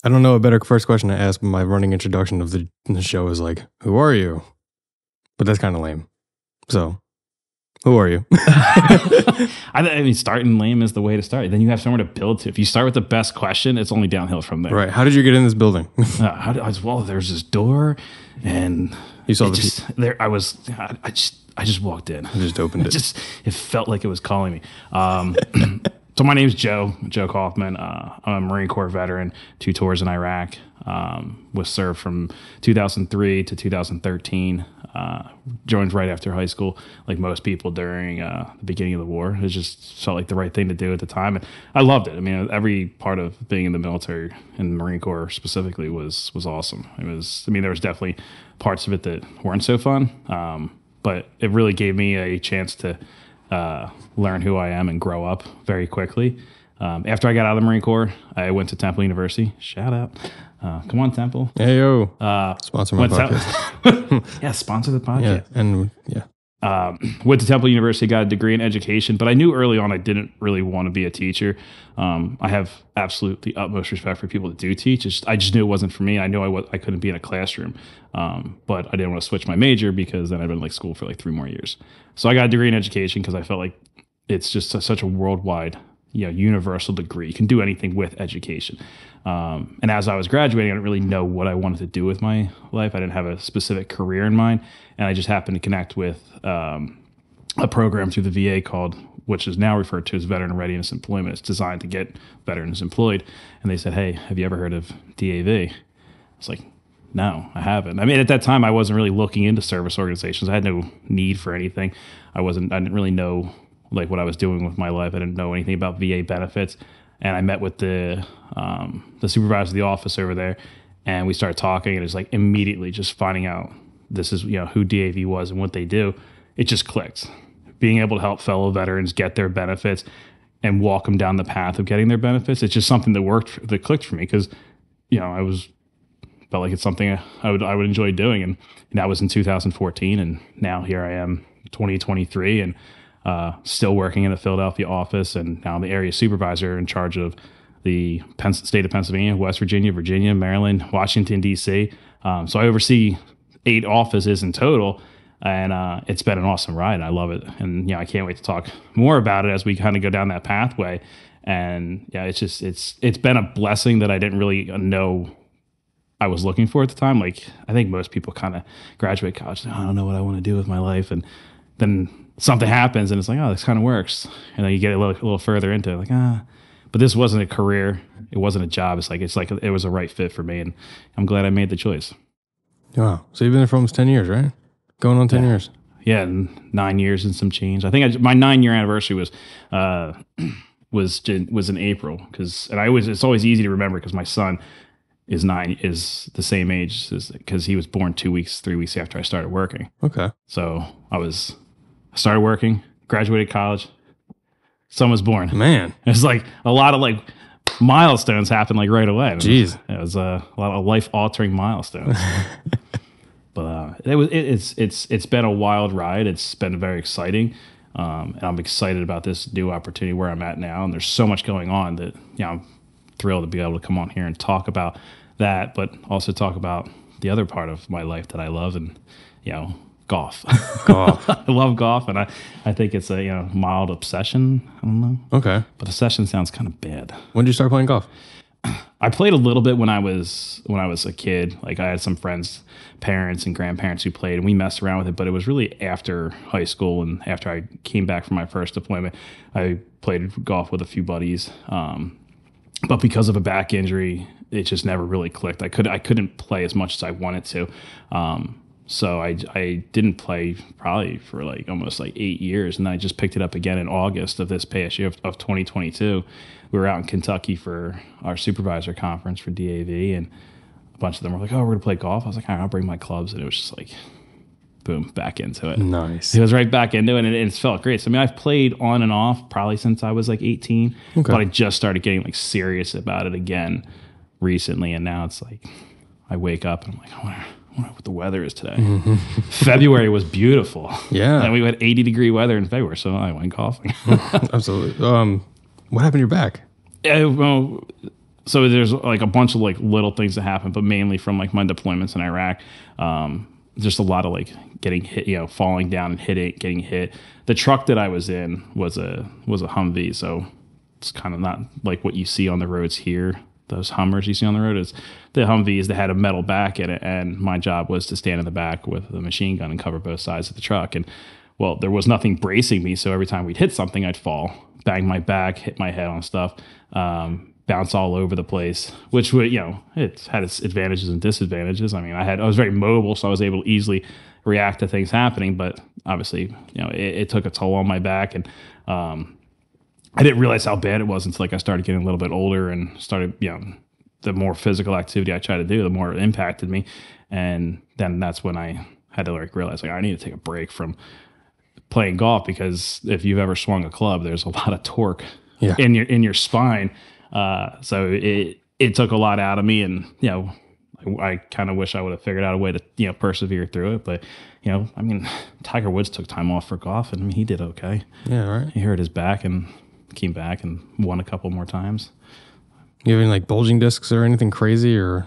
I don't know a better first question to ask, but my running introduction of the show is like, who are you? But that's kind of lame. So, who are you? I mean, starting lame is the way to start. Then you have somewhere to build to. If you start with the best question, it's only downhill from there. Right. How did you get in this building? Well, there's this door, and You saw I just walked in. I just opened it. It felt like it was calling me. So my name's Joe Kauffman. I'm a Marine Corps veteran, 2 tours in Iraq. Was served from 2003 to 2013. Joined right after high school, like most people during the beginning of the war. It just felt like the right thing to do at the time, and I loved it. I mean, every part of being in the military and the Marine Corps specifically was awesome. There was definitely parts of it that weren't so fun, but it really gave me a chance to learn who I am and grow up very quickly. After I got out of the Marine Corps, I went to Temple University. Shout out. Come on, Temple. Hey, yo. Sponsor my podcast. Yeah, sponsor the podcast. Yeah, and yeah. Went to Temple University, got a degree in education, but I knew early on I didn't really want to be a teacher. I have absolute the utmost respect for people that do teach. I just knew it wasn't for me. I knew I couldn't be in a classroom, but I didn't want to switch my major because then I'd been in school for 3 more years. So I got a degree in education because I felt like it's just such a worldwide, universal degree. You can do anything with education. And as I was graduating, I didn't really know what I wanted to do with my life. I didn't have a specific career in mind. And I just happened to connect with a program through the VA which is now referred to as Veteran Readiness Employment. It's designed to get veterans employed. And they said, hey, have you ever heard of DAV? I was like, no, I haven't. I mean, at that time, I wasn't really looking into service organizations. I had no need for anything. I didn't really know what I was doing with my life. I didn't know anything about VA benefits. And I met with the supervisor of the office over there, and we started talking, and it's immediately just finding out this is, who DAV was and what they do. It just clicked. Being able to help fellow veterans get their benefits and walk them down the path of getting their benefits. It's just something that clicked for me because, felt like it's something I would enjoy doing. And that was in 2014. And now here I am, 2023, and still working in the Philadelphia office, and now I'm the area supervisor in charge of the state of Pennsylvania, West Virginia, Virginia, Maryland, Washington, D.C. So I oversee 8 offices in total, and it's been an awesome ride. I love it. And, I can't wait to talk more about it as we kind of go down that pathway. And yeah, it's been a blessing that I didn't really know I was looking for at the time. I think most people kind of graduate college, I don't know what I want to do with my life. And then something happens and it's oh, this kind of works. And then you get a little further into it, but this wasn't a career. It wasn't a job. It was a right fit for me. And I'm glad I made the choice. Wow. So you've been there for almost 10 years, right? Going on 10 years. Yeah. And 9 years and some change. I think my 9-year anniversary was in April. It's always easy to remember because my son is the same age because he was born 3 weeks after I started working. Okay. So I started working, graduated college, son was born. Man. It's a lot of milestones happened right away. Jeez. It was a lot of life altering milestones. But it's been a wild ride. It's been very exciting. And I'm excited about this new opportunity where I'm at now. And there's so much going on that, I'm thrilled to be able to come on here and talk about that, but also talk about the other part of my life that I love, and golf. I love golf, and I think it's a mild obsession. I don't know. Okay, but obsession sounds kind of bad. When did you start playing golf? I played a little bit when I was a kid. I had some friends, parents and grandparents who played, and we messed around with it. But it was really after high school and after I came back from my first deployment, I played golf with a few buddies. But because of a back injury, it just never really clicked. I couldn't play as much as I wanted to. So I didn't play probably for almost 8 years. And I just picked it up again in August of this past year of 2022. We were out in Kentucky for our supervisor conference for DAV, and a bunch of them were like, oh, we're going to play golf. I was like, all right, I'll bring my clubs. And it was just boom, back into it. Nice. It was right back into it, and it felt great. So, I've played on and off probably since I was 18, but I just started getting serious about it again recently, and now it's I wake up and I'm I wonder what the weather is today. Mm-hmm. February was beautiful. Yeah. And we had 80-degree weather in February, so I went golfing. Absolutely. What happened to your back? Well, so there's like a bunch of like little things that happen, but mainly from like my deployments in Iraq. Just a lot of like getting hit, you know, falling down and getting hit. The truck that I was in was a Humvee, so it's kind of not like what you see on the roads here. Those Hummers you see on the road, is the Humvees that had a metal back in it, and my job was to stand in the back with a machine gun and cover both sides of the truck. And well, there was nothing bracing me, so every time we'd hit something, I'd fall, bang my back, hit my head on stuff, bounce all over the place, which would, you know, it had its advantages and disadvantages. I mean, I was very mobile, so I was able to easily react to things happening, but obviously, you know, it took a toll on my back. And I didn't realize how bad it was until like I started getting a little bit older and started, you know, the more physical activity I tried to do, the more it impacted me. And then that's when I had to like realize like I need to take a break from playing golf, because if you've ever swung a club, there's a lot of torque in your spine. So it took a lot out of me, and you know, I kind of wish I would have figured out a way to, you know, persevere through it. But you know, I mean, Tiger Woods took time off for golf, and I mean, he did okay. Yeah, right. He hurt his back and came back and won a couple more times. You have any like bulging discs or anything crazy, or?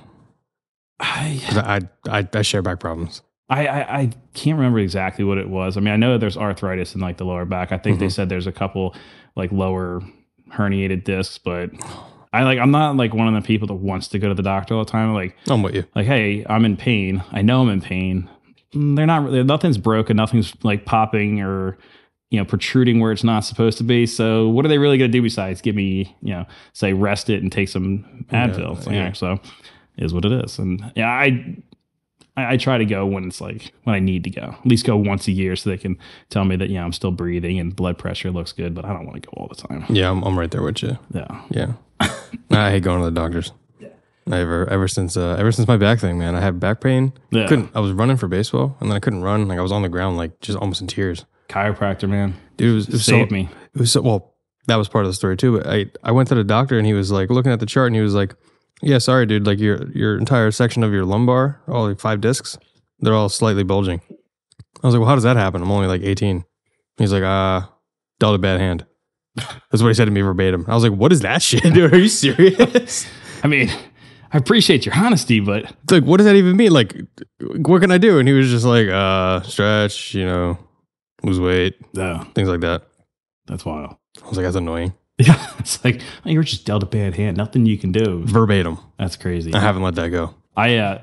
I share back problems. I can't remember exactly what it was. I mean, I know that there's arthritis in like the lower back. I think they said there's a couple like lower herniated discs, but I'm not like one of the people that wants to go to the doctor all the time. Like, I'm with you. Like, hey, I'm in pain. I know I'm in pain. Nothing's broken. Nothing's like popping or, you know, protruding where it's not supposed to be. So what are they really going to do besides give me, you know, say rest it and take some Advil? So it is what it is. And yeah, I try to go when it's like when I need to go. At least go once a year so they can tell me that, you know, I'm still breathing and blood pressure looks good, but I don't want to go all the time. Yeah, I'm right there with you. Yeah. I hate going to the doctors. Yeah. Ever since my back thing, man. I had back pain. Yeah. I was running for baseball, and then I couldn't run. Like I was on the ground, like just almost in tears. Chiropractor, man. Dude, it saved me. It was so, well, that was part of the story too. But I went to the doctor, and he was like looking at the chart, and he was like, yeah, sorry, dude. Like your entire section of your lumbar, all like 5 discs, they're all slightly bulging. I was like, well, how does that happen? I'm only like 18. He's like, dealt a bad hand. That's what he said to me verbatim. I was like, what is that shit, dude? Are you serious? I mean, I appreciate your honesty, but it's like, what does that even mean? Like, what can I do? And he was just like, stretch, you know, lose weight, things like that. That's wild. I was like, that's annoying. Yeah, it's like, oh, you're just dealt a bad hand. Nothing you can do. Verbatim. That's crazy. I haven't let that go. I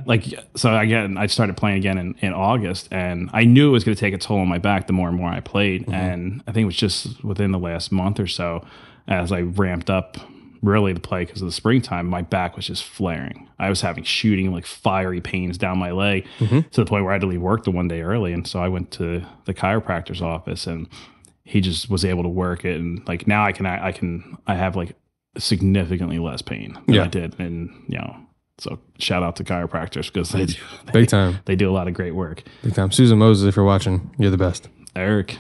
started playing again in August, and I knew it was going to take a toll on my back the more and more I played. Mm-hmm. And I think it was just within the last month or so, as I ramped up really to play because of the springtime, my back was just flaring. I was having shooting like fiery pains down my leg to the point where I had to leave work the one day early. And so I went to the chiropractor's office, and he just was able to work it. And like now I have like significantly less pain than I did. And, you know, so shout out to chiropractors because big time. They do a lot of great work. Big time. Susan Moses, if you're watching, you're the best. Eric,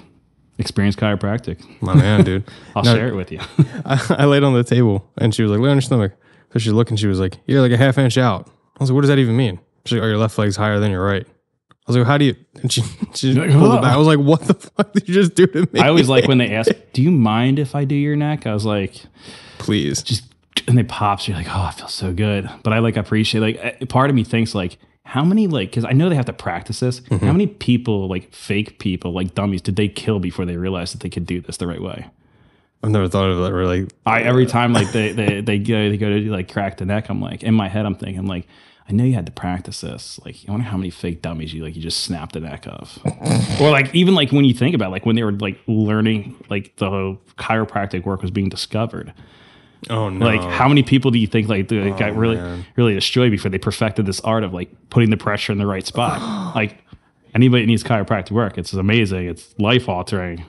experienced chiropractic. My man, dude. I'll share it with you. I laid on the table, and she was like, lay on your stomach. So she's looking, she was like, you're like a half inch out. I was like, what does that even mean? She's like, oh, your left leg's higher than your right. I was like, how do you? And she pulled it back. I was like, what the fuck did you just do to me? I always like when they ask, do you mind if I do your neck? I was like, please. And they pop. So you're like, oh, I feel so good. But I like appreciate, like, part of me thinks like, how many, like, because I know they have to practice this. How many people, like fake people, like dummies, did they kill before they realized that they could do this the right way? I've never thought of that really. Every time like they go to like crack the neck, I'm like, in my head, I'm thinking like, I know you had to practice this. Like, I wonder how many fake dummies you just snapped the neck of. Or like, even like when you think about it, like when they were like learning, like the whole chiropractic work was being discovered. Oh no! Like, how many people do you think got really destroyed before they perfected this art of like putting the pressure in the right spot? Like, anybody that needs chiropractic work, it's amazing. It's life altering.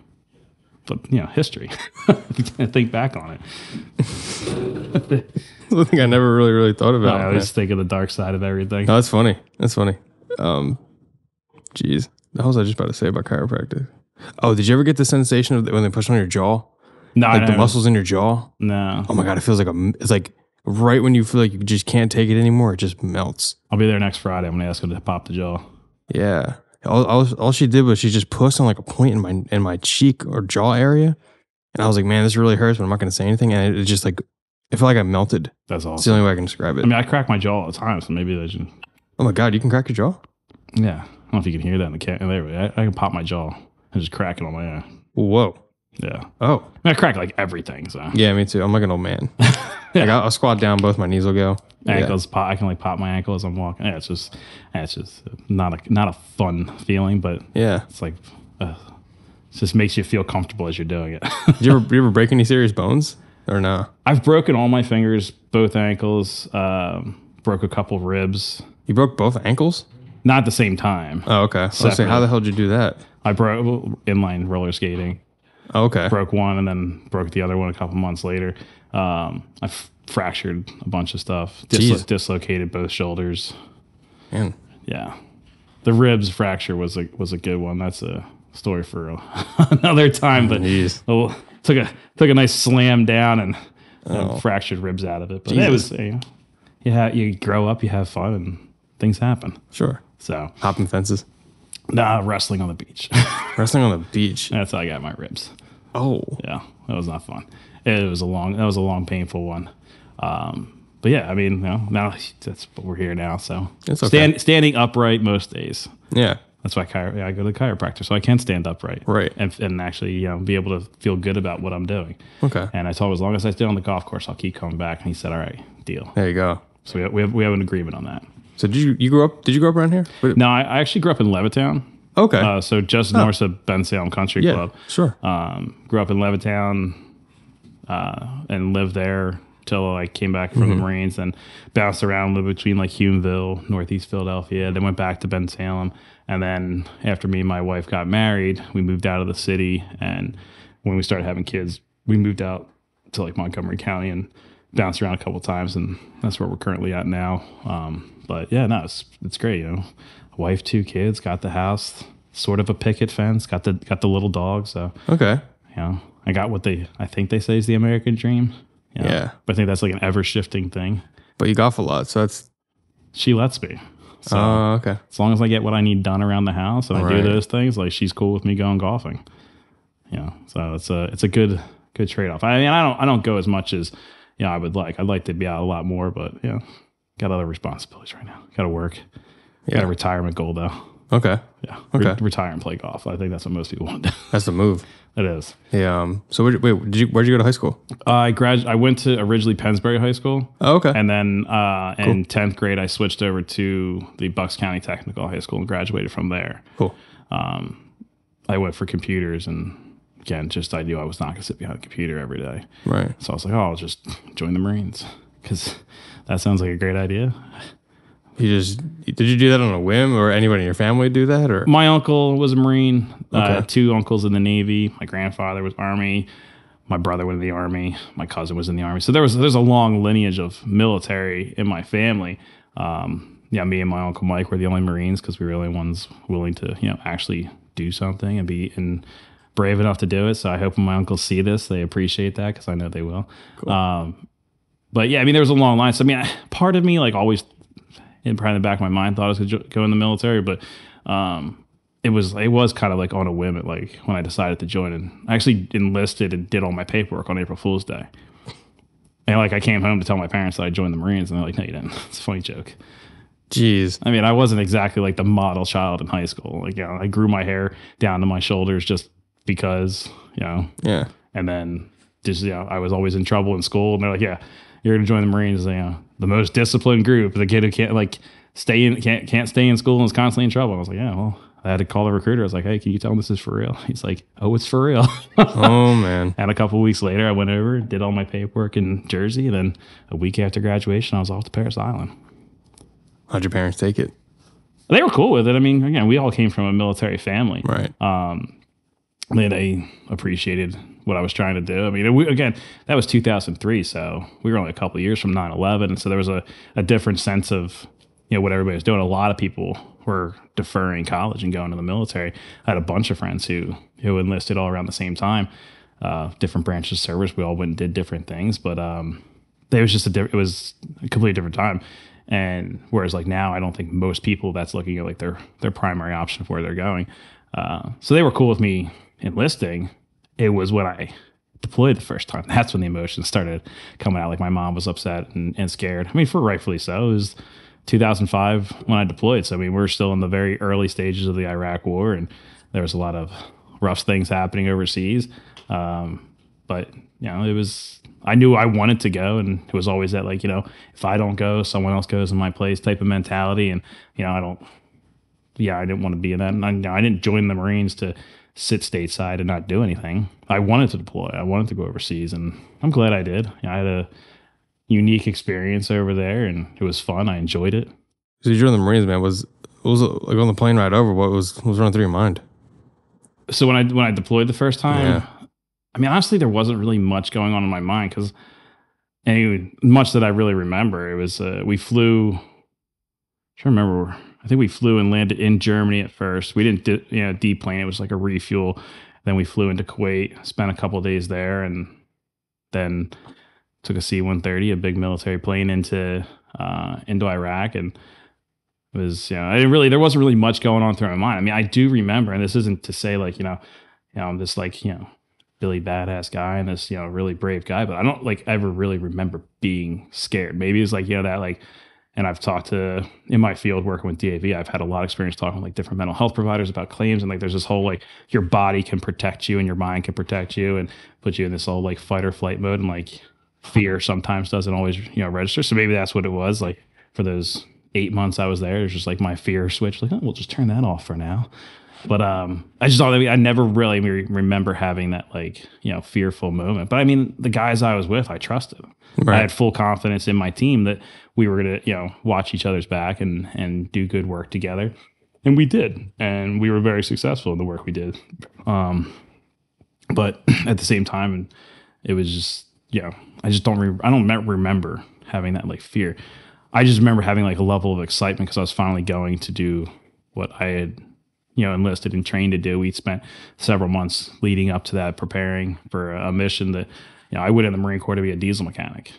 But you know, history. Think back on it. I think I never really thought about. I always think of the dark side of everything. No, that's funny. That's funny. Geez, what was I just about to say about chiropractic? Oh, did you ever get the sensation of when they push on your jaw? No, like the muscles in your jaw. No. Oh my god, it feels like it's like right when you feel like you just can't take it anymore, it just melts. I'll be there next Friday. I'm gonna ask them to pop the jaw. Yeah. All she did was she just pushed on like a point in my cheek or jaw area, and I was like, man, this really hurts, but I'm not gonna say anything, and it just like I feel like I melted. That's It's the awesome. only way I can describe it. I mean, I crack my jaw all the time, so maybe they should. Oh my God, you can crack your jaw? Yeah. I don't know if you can hear that in the camera. There we go. I can pop my jaw and just crack it on my Whoa. Yeah. Oh. I mean, I crack like everything, so. Yeah, me too. I'm like an old man. Like I'll squat down, both my knees will go. Ankles pop. I can like pop my ankle as I'm walking. Yeah, it's just not a fun feeling, but Yeah. it's like it just makes you feel comfortable as you're doing it. Did you ever break any serious bones or no? I've broken all my fingers, both ankles. Broke a couple ribs. You broke both ankles? Not at the same time. Oh, okay. I was gonna say, how the hell did you do that? I broke inline roller skating. Oh, okay. Broke one and then broke the other one a couple months later. I fractured a bunch of stuff. Dislocated both shoulders. Man. Yeah, the ribs fracture was a good one. That's a story for another time. But took a nice slam down and fractured ribs out of it. But it was you grow up, you have fun, and things happen. Sure. So hopping fences. Nah, wrestling on the beach. Wrestling on the beach. That's how I got my ribs. Oh. Yeah, that was not fun. That was a long, painful one. But yeah, I mean, now that's what we're here now. So it's okay. Standing upright most days. Yeah. That's why I go to the chiropractor, so I can stand upright. Right. And actually, be able to feel good about what I'm doing. Okay. And I told him, as long as I stay on the golf course, I'll keep coming back. And he said, all right, deal. There you go. So we have an agreement on that. So did you grow up around here? No, I actually grew up in Levittown. Okay. So just north of Ben Salem Country Club. Sure. Grew up in Levittown and lived there till I came back from the Marines, and bounced around, lived between like Humeville, Northeast Philadelphia, then went back to Ben Salem. And then after me and my wife got married, we moved out of the city. And when we started having kids, we moved out to like Montgomery County and bounced around a couple of times, and that's where we're currently at now. But yeah, no, it's great. Wife, 2 kids, got the house, sort of a picket fence, got the little dog. So okay, I got what I think they say is the American dream. Yeah, but I think that's like an ever shifting thing. But you golf a lot, so she lets me. So okay. As long as I get what I need done around the house and I do those things, like she's cool with me going golfing. So it's a good trade off. I mean, I don't go as much as I would like. I'd like to be out a lot more, but got other responsibilities right now. Got to work. Got a retirement goal though. Okay. Yeah. Okay. Retire and play golf. I think that's what most people want to do. That's the move. It is. Yeah. So where'd you go to high school? I went to originally Pennsbury High School. Oh, okay. And then in 10th grade, I switched over to the Bucks County Technical High School and graduated from there. Cool. I went for computers, and again, I knew I was not going to sit behind a computer every day. Right. So I was like, I'll just join the Marines because that sounds like a great idea. Did you do that on a whim, or anybody in your family do that? Or my uncle was a Marine. Okay. 2 uncles in the Navy. My grandfather was Army. My brother went in the Army. My cousin was in the Army. So there's a long lineage of military in my family. Me and my Uncle Mike were the only Marines because we were the only ones willing to actually do something and be brave enough to do it. So I hope when my uncles see this, they appreciate that, because I know they will. Cool. But yeah, I mean, there was a long line. So I mean, part of me like always, probably in the back of my mind, thought I was going to go in the military, but it was kind of like on a whim. Like when I decided to join, and I actually enlisted and did all my paperwork on April Fool's Day. And like I came home to tell my parents that I joined the Marines, and they're like, "No, you didn't." It's a funny joke. Jeez. I mean, I wasn't exactly like the model child in high school. Like, I grew my hair down to my shoulders just because, Yeah. And then just, I was always in trouble in school, and they're like, "Yeah, you're going to join the Marines, the most disciplined group, the kid who can't can't stay in school and is constantly in trouble." I was like, "Yeah, well," I had to call the recruiter. I was like, "Hey, can you tell him this is for real?" He's like, "Oh, it's for real." Oh man. And a couple of weeks later, I went over, did all my paperwork in Jersey. And then a week after graduation, I was off to Paris Island. How'd your parents take it? They were cool with it. I mean, again, we all came from a military family. Right. They appreciated what I was trying to do. I mean, that was 2003, so we were only a couple of years from 9/11, and so there was a different sense of what everybody was doing. A lot of people were deferring college and going to the military. I had a bunch of friends who enlisted all around the same time, different branches of service. We all went and did different things, but it was it was a completely different time. And whereas like now, I don't think most people that's looking at like their primary option of where they're going. So they were cool with me enlisting. It was when I deployed the first time. That's when the emotions started coming out. Like my mom was upset and scared. I mean, for rightfully so. It was 2005 when I deployed. So I mean, we're still in the very early stages of the Iraq War, and there was a lot of rough things happening overseas. But you know, it was. I knew I wanted to go, and it was always that, like, you know, if I don't go, someone else goes in my place type of mentality. And you know, I didn't want to be in that. And I didn't join the Marines to sit stateside and not do anything. I wanted to deploy. I wanted to go overseas, and I'm glad I did. You know, I had a unique experience over there, and it was fun. I enjoyed it. So you joined the Marines, man. What was it like on the plane ride over? What was running through your mind? So when I deployed the first time, Yeah. I mean, honestly, there wasn't really much going on in my mind because much that I really remember. It was we flew. I'm trying to remember. I think we flew and landed in Germany at first. We didn't deplane. It was like a refuel. Then we flew into Kuwait, spent a couple of days there, and then took a C-130, a big military plane, into Iraq. And it was, you know, there wasn't really much going on through my mind. I mean, I do remember, and this isn't to say like, you know, I'm this like, you know, Billy badass guy and this, you know, really brave guy, but I don't like ever really remember being scared. Maybe it's like, you know, that like, and I've talked to, in my field working with DAV, I've had a lot of experience talking with like different mental health providers about claims. And like, there's this whole, like, your body can protect you and your mind can protect you and put you in this whole like fight or flight mode. And like fear sometimes doesn't always, you know, register. So maybe that's what it was. Like for those 8 months I was there, it was just like my fear switch. Like, oh, we'll just turn that off for now. But I just thought that I never really remember having that, like, you know, fearful moment. But I mean, the guys I was with, I trusted them. Right. I had full confidence in my team that we were going to, you know, watch each other's back and do good work together. And we did. And we were very successful in the work we did. But at the same time, it was just, you know, I don't remember having that like fear. I just remember having like a level of excitement because I was finally going to do what I had, you know, enlisted and trained to do. We spent several months leading up to that, preparing for a mission that, you know, I went in the Marine Corps to be a diesel mechanic.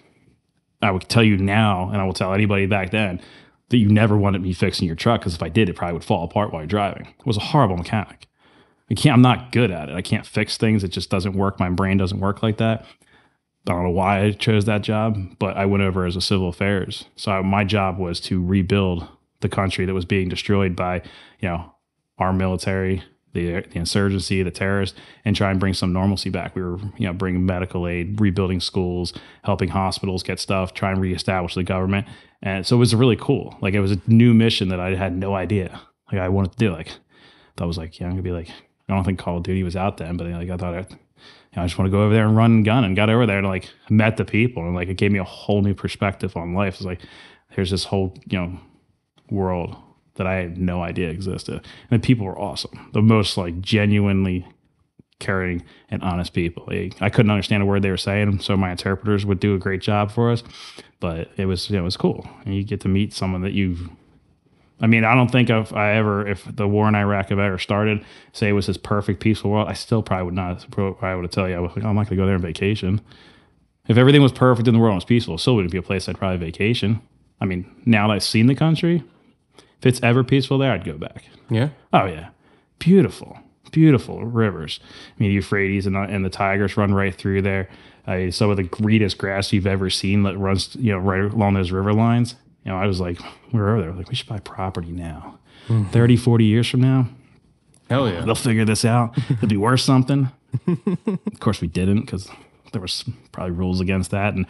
I would tell you now, and I will tell anybody back then, that you never wanted me fixing your truck, because if I did, it probably would fall apart while you're driving. I was a horrible mechanic. I'm not good at it. I can't fix things. It just doesn't work. My brain doesn't work like that. I don't know why I chose that job, but I went over as a civil affairs. So my job was to rebuild the country that was being destroyed by, you know, our military, the insurgency, the terrorists, and try and bring some normalcy back. We were, you know, bringing medical aid, rebuilding schools, helping hospitals get stuff, try and reestablish the government. And so it was really cool. Like, it was a new mission that I had no idea, like, I wanted to do. Like, I was like, yeah, I'm gonna be like, I don't think Call of Duty was out then, but like, I thought I just want to go over there and run and gun, and got over there and like met the people, and like it gave me a whole new perspective on life. It's like, here's this whole, you know, world that I had no idea existed. And the people were awesome. The most like genuinely caring and honest people. I couldn't understand a word they were saying, so my interpreters would do a great job for us. But it was cool. And you get to meet someone that I don't think if the war in Iraq have ever started, say it was this perfect, peaceful world, I still probably would not. I would tell you, I was like, oh, I'm not going to go there on vacation. If everything was perfect in the world and was peaceful, it still wouldn't be a place I'd probably vacation. I mean, now that I've seen the country, if it's ever peaceful there, I'd go back. Yeah? Oh, yeah. Beautiful, beautiful rivers. I mean, the Euphrates and the Tigris run right through there. Some of the greenest grass you've ever seen that runs, you know, right along those river lines. You know, I was like, we're over there. Like, we should buy property now. 30, 40 years from now. Hell yeah. They'll figure this out. It'll be worth something. Of course, we didn't, because there was probably rules against that. And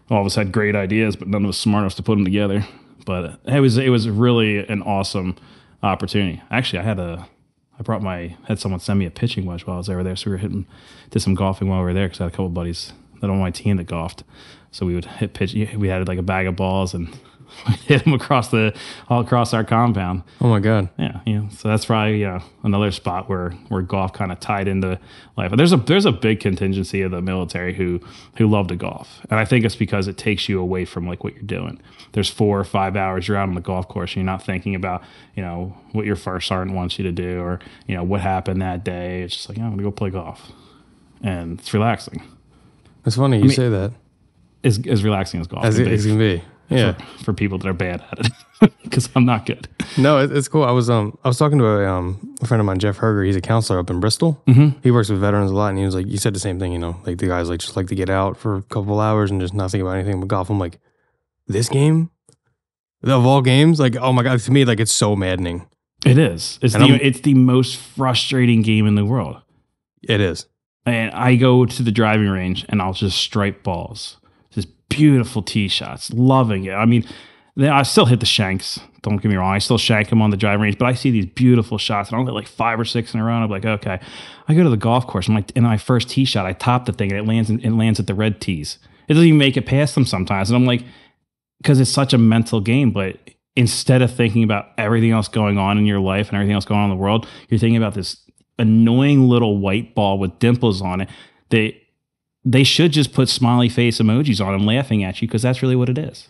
all of us had great ideas, but none of us smart enough to put them together. But it was really an awesome opportunity. Actually, had someone send me a pitching wedge while I was over there. So we did some golfing while we were there, because I had a couple buddies that on my team that golfed. So we would hit pitch. We had like a bag of balls and hit them all across our compound. Oh my God. Yeah. So that's probably, another spot where golf kind of tied into life. But there's a big contingency of the military who love to golf. And I think it's because it takes you away from like what you're doing. There's 4 or 5 hours you're out on the golf course and you're not thinking about, what your first sergeant wants you to do, or, what happened that day. It's just like, I'm going to go play golf. And it's relaxing. It's funny you say that. As relaxing as golf as it can be. Yeah. For people that are bad at it. because I'm not good. No, it's cool. I was talking to a friend of mine, Jeff Herger. He's a counselor up in Bristol. Mm-hmm. He works with veterans a lot, and he was like, you said the same thing. You know, like the guys like just like to get out for a couple hours and just not think about anything but golf. I'm like, this game of all games, like, oh my god, to me, like it's so maddening. It is. It's the most frustrating game in the world. It is. And I go to the driving range and I'll just stripe balls. Just beautiful tee shots. Loving it. I mean, I still hit the shanks. Don't get me wrong. I still shank them on the driving range, but I see these beautiful shots and I'll hit like 5 or 6 in a row. And I'm like, okay. I go to the golf course and in my first tee shot, I top the thing and it lands at the red tees. It doesn't even make it past them sometimes. And I'm like, because it's such a mental game, but instead of thinking about everything else going on in your life and everything else going on in the world, you're thinking about this annoying little white ball with dimples on it. They should just put smiley face emojis on them laughing at you, because that's really what it is.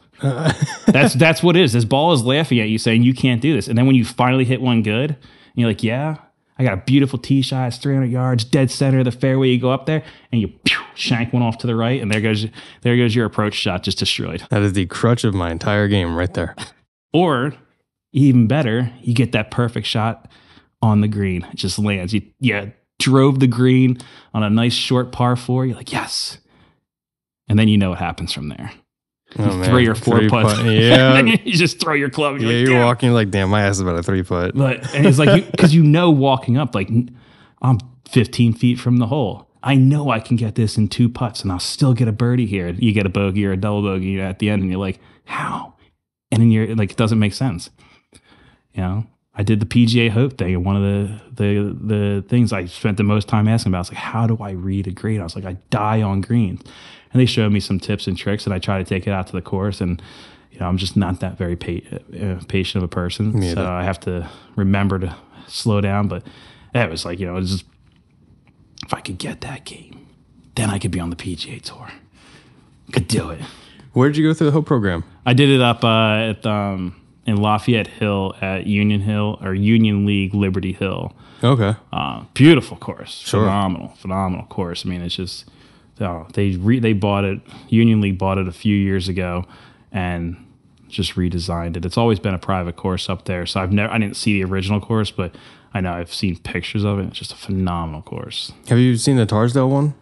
That's what it is. This ball is laughing at you saying you can't do this. And then when you finally hit one good, and you're like, yeah, I got a beautiful tee shot. It's 300 yards, dead center of the fairway. You go up there and you shank one off to the right, and there goes your approach shot just destroyed. That is the crutch of my entire game right there. Or even better, you get that perfect shot on the green. It just lands. You drove the green on a nice short par 4. You're like, yes. And then you know what happens from there. Oh, 3 or 4 putts. Yeah. And then you just throw your club. You're walking like, damn, my ass is about a 3-putt. And it's like, because walking up, like, I'm 15 feet from the hole. I know I can get this in 2 putts and I'll still get a birdie here. You get a bogey or a double bogey at the end and you're like, how? And then you're like, it doesn't make sense. You know, I did the PGA Hope thing, and one of the things I spent the most time asking about was like, how do I read a green? I was like, I die on greens. And they showed me some tips and tricks, and I try to take it out to the course. And you know, I'm just not that very patient of a person, so I have to remember to slow down. But it was like, you know, just if I could get that game, then I could be on the PGA Tour. Could do it. Where did you go through the Hope program? I did it up in Lafayette Hill at Union League Liberty Hill. Okay. Beautiful course. Sure. Phenomenal course. I mean, it's just they bought it. Union League bought it a few years ago and just redesigned it. It's always been a private course up there, so I didn't see the original course, but I know I've seen pictures of it. It's just a phenomenal course. Have you seen the Tarsdale one?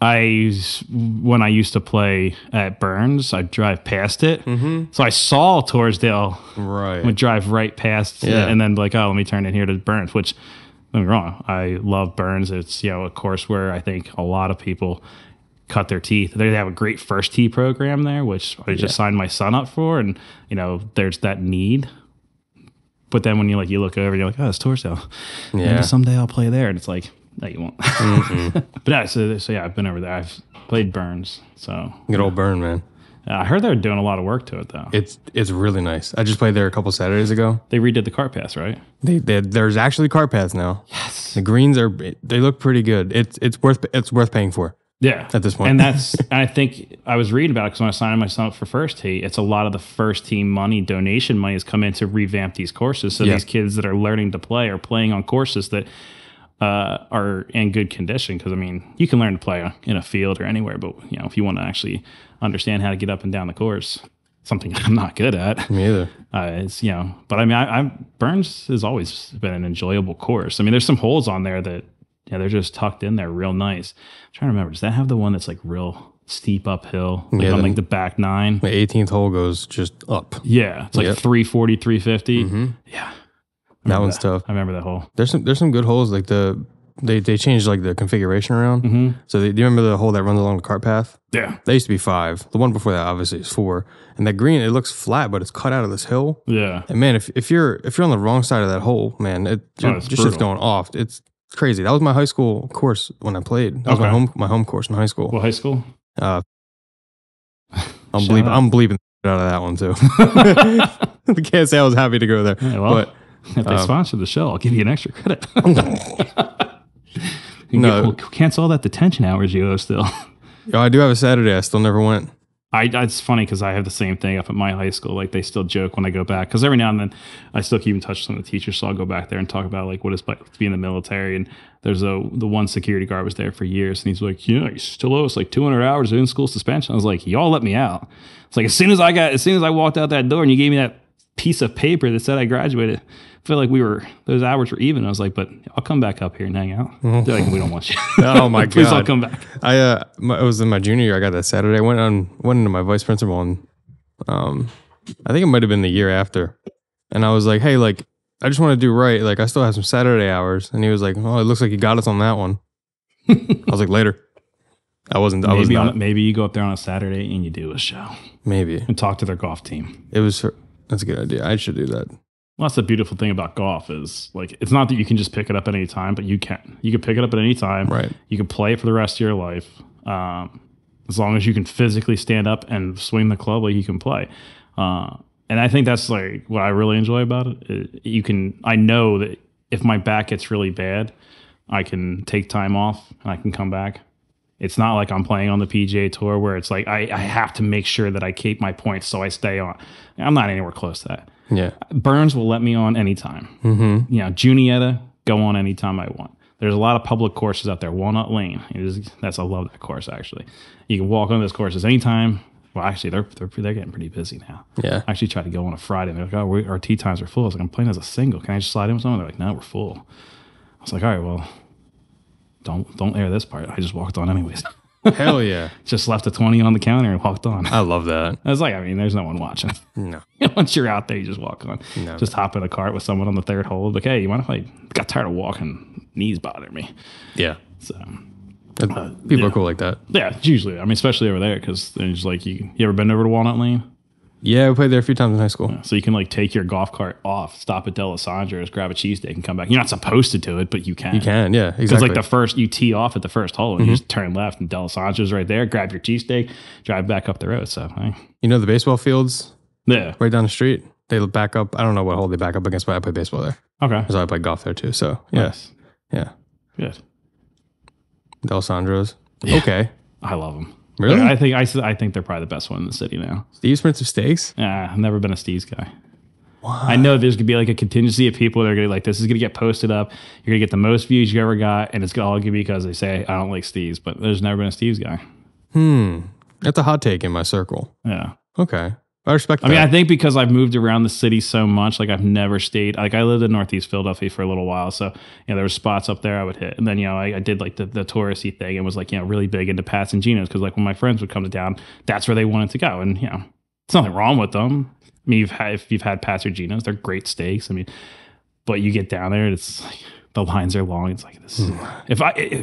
When I used to play at Burns, I'd drive past it. Mm-hmm. So I saw Torresdale. Right. Would drive right past it and then be like, oh, let me turn in here to Burns, which, don't get me wrong, I love Burns. It's, you know, a course where I think a lot of people cut their teeth. They have a great first tee program there, which I just signed my son up for. And, you know, there's that need. But then when you look over and you're like, oh, it's Torresdale. Yeah. Maybe someday I'll play there. And it's like, no, you won't. But yeah, so yeah, I've been over there. I've played Burns. So good old Burn, man. I heard they're doing a lot of work to it, though. It's really nice. I just played there a couple Saturdays ago. They redid the cart paths, right? There's actually cart paths now. Yes. The greens they look pretty good. It's worth paying for. Yeah. At this point. And I think I was reading about it because when I signed myself up for First Tee, it's a lot of the first team money, donation money has come in to revamp these courses. So these kids that are learning to play are playing on courses that are in good condition. Because I mean, you can learn to play in a field or anywhere, but you know, if you want to actually understand how to get up and down the course, something I'm not good at. Me either. It's, you know, but I mean, Burns has always been an enjoyable course. I mean, there's some holes on there that they're just tucked in there real nice. I'm trying to remember, does that have the one that's like real steep uphill, on like the back 9? The 18th hole goes just up. Yeah, it's like 340, 350. Mm-hmm. Yeah, that one's tough. I remember that hole. There's some good holes. Like they changed like the configuration around. Mm-hmm. So do you remember the hole that runs along the cart path? Yeah, that used to be 5. The one before that obviously is 4. And that green, it looks flat, but it's cut out of this hill. Yeah. And man, if you're on the wrong side of that hole, man, just shit's going off. It's crazy. That was my high school course when I played. That was my home course in high school. What high school? I'm bleeping out of that one too. I can't say I was happy to go there. Yeah, well, but if they sponsor the show, I'll give you an extra credit. Cancel all that detention hours you owe still. I do have a Saturday. I still never went. It's funny because I have the same thing up at my high school. Like they still joke when I go back because every now and then I still keep in touch with some of the teachers. So I'll go back there and talk about like what it's like to be in the military. And there's the one security guard was there for years, and he's like, you still owe us like 200 hours of in-school suspension. I was like, y'all let me out. It's like as soon as I walked out that door and you gave me that piece of paper that said I graduated. I feel like those hours were even. I was like, but I'll come back up here and hang out. They're like, we don't want you. Oh my Please, God. I'll come back. It was in my junior year. I got that Saturday. I went into my vice principal, and I think it might have been the year after. And I was like, hey, like, I just want to do right. Like, I still have some Saturday hours. And he was like, oh, it looks like you got us on that one. I was like, later. Maybe you go up there on a Saturday and you do a show. Maybe. And talk to their golf team. That's a good idea. I should do that. Well, that's the beautiful thing about golf is, like, it's not that you can just pick it up at any time, but you can. You can pick it up at any time. Right. You can play it for the rest of your life. As long as you can physically stand up and swing the club, like, you can play. And I think that's, like, what I really enjoy about it. I know that if my back gets really bad, I can take time off and I can come back. It's not like I'm playing on the PGA Tour where it's like I have to make sure that I keep my points so I stay on. I'm not anywhere close to that. Yeah. Burns will let me on anytime. Mm-hmm. You know, Juniata, go on anytime I want. There's a lot of public courses out there. Walnut Lane. I love that course, actually. You can walk on those courses anytime. Well, actually, they're getting pretty busy now. Yeah. I actually tried to go on a Friday. And they're like, oh, our tee times are full. I was like, I'm playing as a single. Can I just slide in with someone? They're like, no, we're full. I was like, all right, well, don't air this part. I just walked on anyways. Hell yeah. Just left a 20 on the counter and walked on. I love that. I was like, I mean, there's no one watching. No. Once you're out there, you just walk on. No. Just hop in a cart with someone on the third hole. Like, hey, you mind if I got tired of walking? Knees bother me. Yeah. So people are cool like that. Yeah, it's usually. I mean, especially over there because there's like you ever been over to Walnut Lane? Yeah, we played there a few times in high school. Yeah, so you can like take your golf cart off, stop at Delisandro's, grab a cheesesteak, and come back. You're not supposed to do it, but you can. You can, yeah, exactly. Because like you tee off at the first hole and you just turn left, and Delisandro's right there. Grab your cheesesteak, drive back up the road. So, you know the baseball fields? Yeah, right down the street. They back up. I don't know what hole they back up against, but I play baseball there. Okay, so I play golf there too. So yes, yeah, good. Delisandro's. Yeah. Okay, I love them. Really? I think they're probably the best one in the city now. Steve's Prince of Steaks? Yeah, I've never been a Steve's guy. What? I know there's gonna be like a contingency of people that are gonna like this is gonna get posted up. You're gonna get the most views you ever got, and it's all gonna be because they say I don't like Steve's, but there's never been a Steve's guy. That's a hot take in my circle. Yeah. Okay. I respect that. I mean, I think because I've moved around the city so much, like I've never stayed. Like I lived in Northeast Philadelphia for a little while, so there were spots up there I would hit, and then I did like the touristy thing and was like really big into Pat's and Geno's because like when my friends would come to town, that's where they wanted to go, and it's nothing wrong with them. I mean, if you've had Pat's or Geno's, they're great steaks. I mean, but you get down there, and it's like the lines are long. It's like this.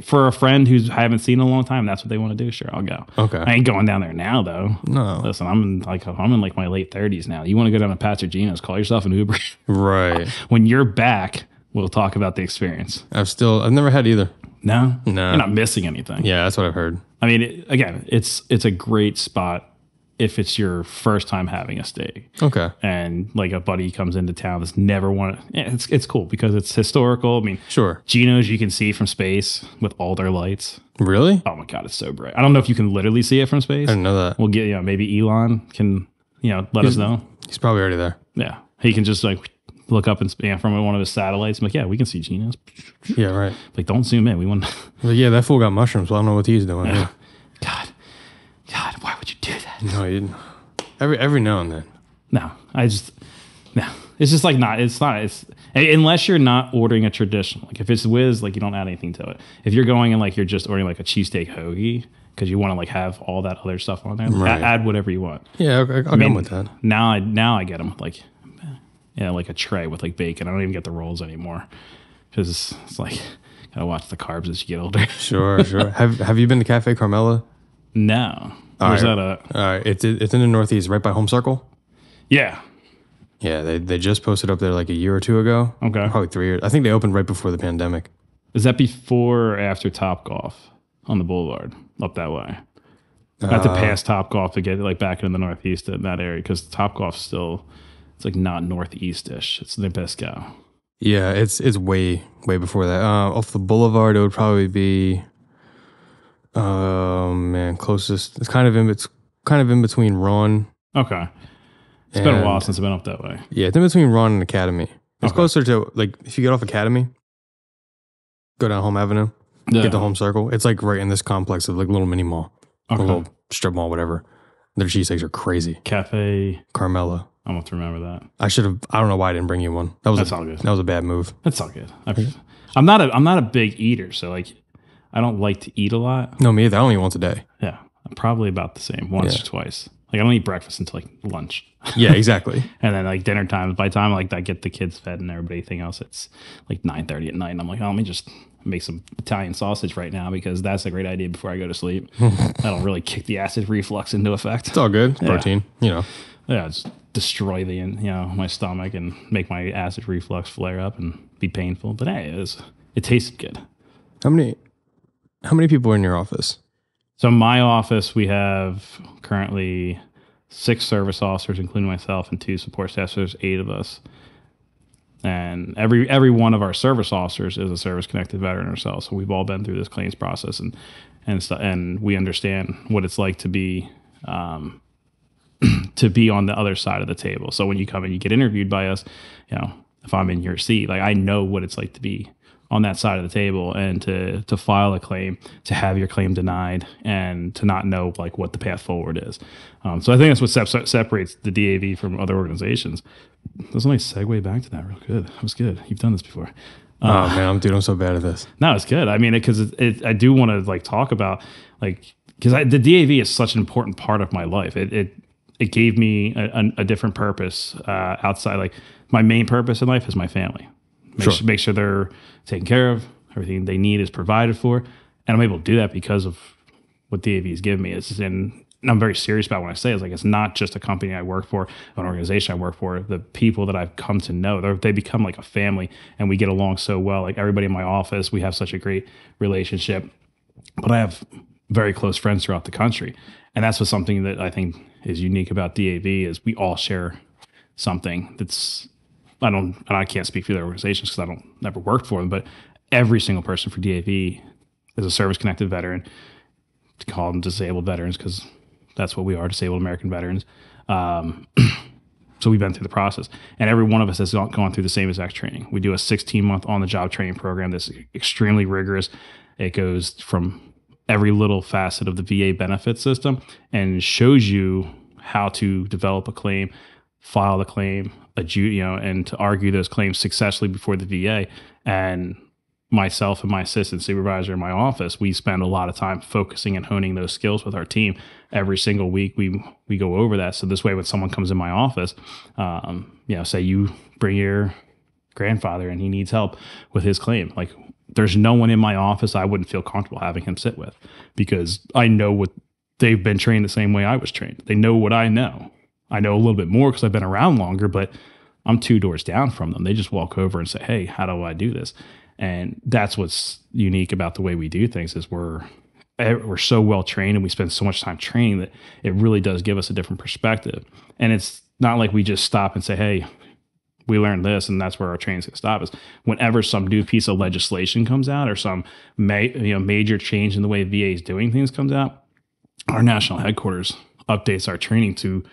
For a friend who I haven't seen in a long time, that's what they want to do. Sure, I'll go. Okay. I ain't going down there now though. No. Listen, I'm in like my late 30s now. You want to go down to Pat's or Geno's? Call yourself an Uber. Right. When you're back, we'll talk about the experience. I've never had either. No, you're not missing anything. Yeah, that's what I've heard. I mean, it's a great spot if it's your first time having a steak. Okay. And like a buddy comes into town that's never wanted. Yeah, it's cool because it's historical. I mean, sure. Geno's you can see from space with all their lights. Really? Oh my God, it's so bright. I don't know if you can literally see it from space. I didn't know that. We'll get maybe Elon can let us know. He's probably already there. Yeah, he can just like look up and from one of his satellites. I'm like, yeah, we can see Geno's. Yeah, right. Like, don't zoom in. We want. Like, yeah, that fool got mushrooms. Well, I don't know what he's doing. Yeah. God, why would you do that? No, you didn't. Every now and then. No. It's just like it's unless you're not ordering a traditional. Like if it's whiz, like you don't add anything to it. If you're going and like you're just ordering like a cheesesteak hoagie because you want to like have all that other stuff on there, right. Add whatever you want. Yeah, I'll go with that. Now I get them with like like a tray with like bacon. I don't even get the rolls anymore because it's like gotta watch the carbs as you get older. Sure. Have you been to Cafe Carmela? No. Where's that at? All right. It's in the Northeast, right by Home Circle. Yeah. Yeah, they just posted up there like a year or two ago. Okay. Probably 3 years. I think they opened right before the pandemic. Is that before or after Topgolf on the Boulevard up that way? I have to pass Topgolf to get like back into the Northeast in that area because Topgolf's still it's like not Northeast-ish. It's Nabisco. Yeah, it's way before that. Off the Boulevard, it would probably be. Closest. It's kind of in between Ron. Okay. It's been a while since I've been up that way. Yeah, it's in between Ron and Academy. It's closer to like if you get off Academy, go down Home Avenue, get to Home Circle. It's like right in this complex of like little mini mall, a little strip mall, whatever. Their cheesesteaks are crazy. Cafe Carmela. I'm going to remember that. I should have. I don't know why I didn't bring you one. That's all good. That was a bad move. That's all good. I'm not a big eater, so like I don't like to eat a lot. No, me either. I only eat once a day. Yeah, I'm probably about the same, once or twice. Like I don't eat breakfast until like lunch. Yeah, exactly. And then like dinner time. By the time like I get the kids fed and everything else, it's like 9:30 at night. And I'm like, oh, let me just make some Italian sausage right now because that's a great idea before I go to sleep. That'll really kick the acid reflux into effect. It's all good. It's protein, Yeah, just destroy my stomach and make my acid reflux flare up and be painful. But hey, it tasted good. How many people are in your office? So in my office, we have currently 6 service officers, including myself, and 2 support staff. So there's 8 of us. And every one of our service officers is a service-connected veteran ourselves. So we've all been through this claims process, and we understand what it's like to be to be on the other side of the table. So when you come and you get interviewed by us, if I'm in your seat, like I know what it's like to be on that side of the table and to file a claim, to have your claim denied, and to not know like what the path forward is. So I think that's what separates the DAV from other organizations. There's a nice segue back to that real good. That was good. You've done this before. Oh man, I'm so bad at this. No, it's good. I mean, because I do want to like talk about like, because the DAV is such an important part of my life. It gave me a different purpose outside. Like my main purpose in life is my family. Make sure they're taken care of. Everything they need is provided for. And I'm able to do that because of what DAV has given me. And I'm very serious about when I say it's like, it's not just a company I work for, an organization I work for. The people that I've come to know, they become like a family, and we get along so well. Like everybody in my office, we have such a great relationship. But I have very close friends throughout the country. And that's what something that I think is unique about DAV is we all share something that's, I can't speak for the organizations because I never worked for them, but every single person for DAV is a service-connected veteran. To call them disabled veterans because that's what we are, disabled American veterans. So we've been through the process, and every one of us has gone through the same exact training. We do a 16-month on-the-job training program that's extremely rigorous. It goes from every little facet of the VA benefit system and shows you how to develop a claim, file the claim, and to argue those claims successfully before the VA. And myself and my assistant supervisor in my office, we spend a lot of time focusing and honing those skills with our team. Every single week we go over that. So this way, when someone comes in my office, say you bring your grandfather and he needs help with his claim, like there's no one in my office I wouldn't feel comfortable having him sit with, because I know what they've been trained the same way I was trained. They know what I know. I know a little bit more because I've been around longer, but I'm 2 doors down from them. They just walk over and say, hey, how do I do this? And that's what's unique about the way we do things is we're so well trained and we spend so much time training that it really does give us a different perspective. And it's not like we just stop and say, hey, we learned this and that's where our training's going to stop. Is whenever some new piece of legislation comes out or some major change in the way VA is doing things comes out, our national headquarters updates our training to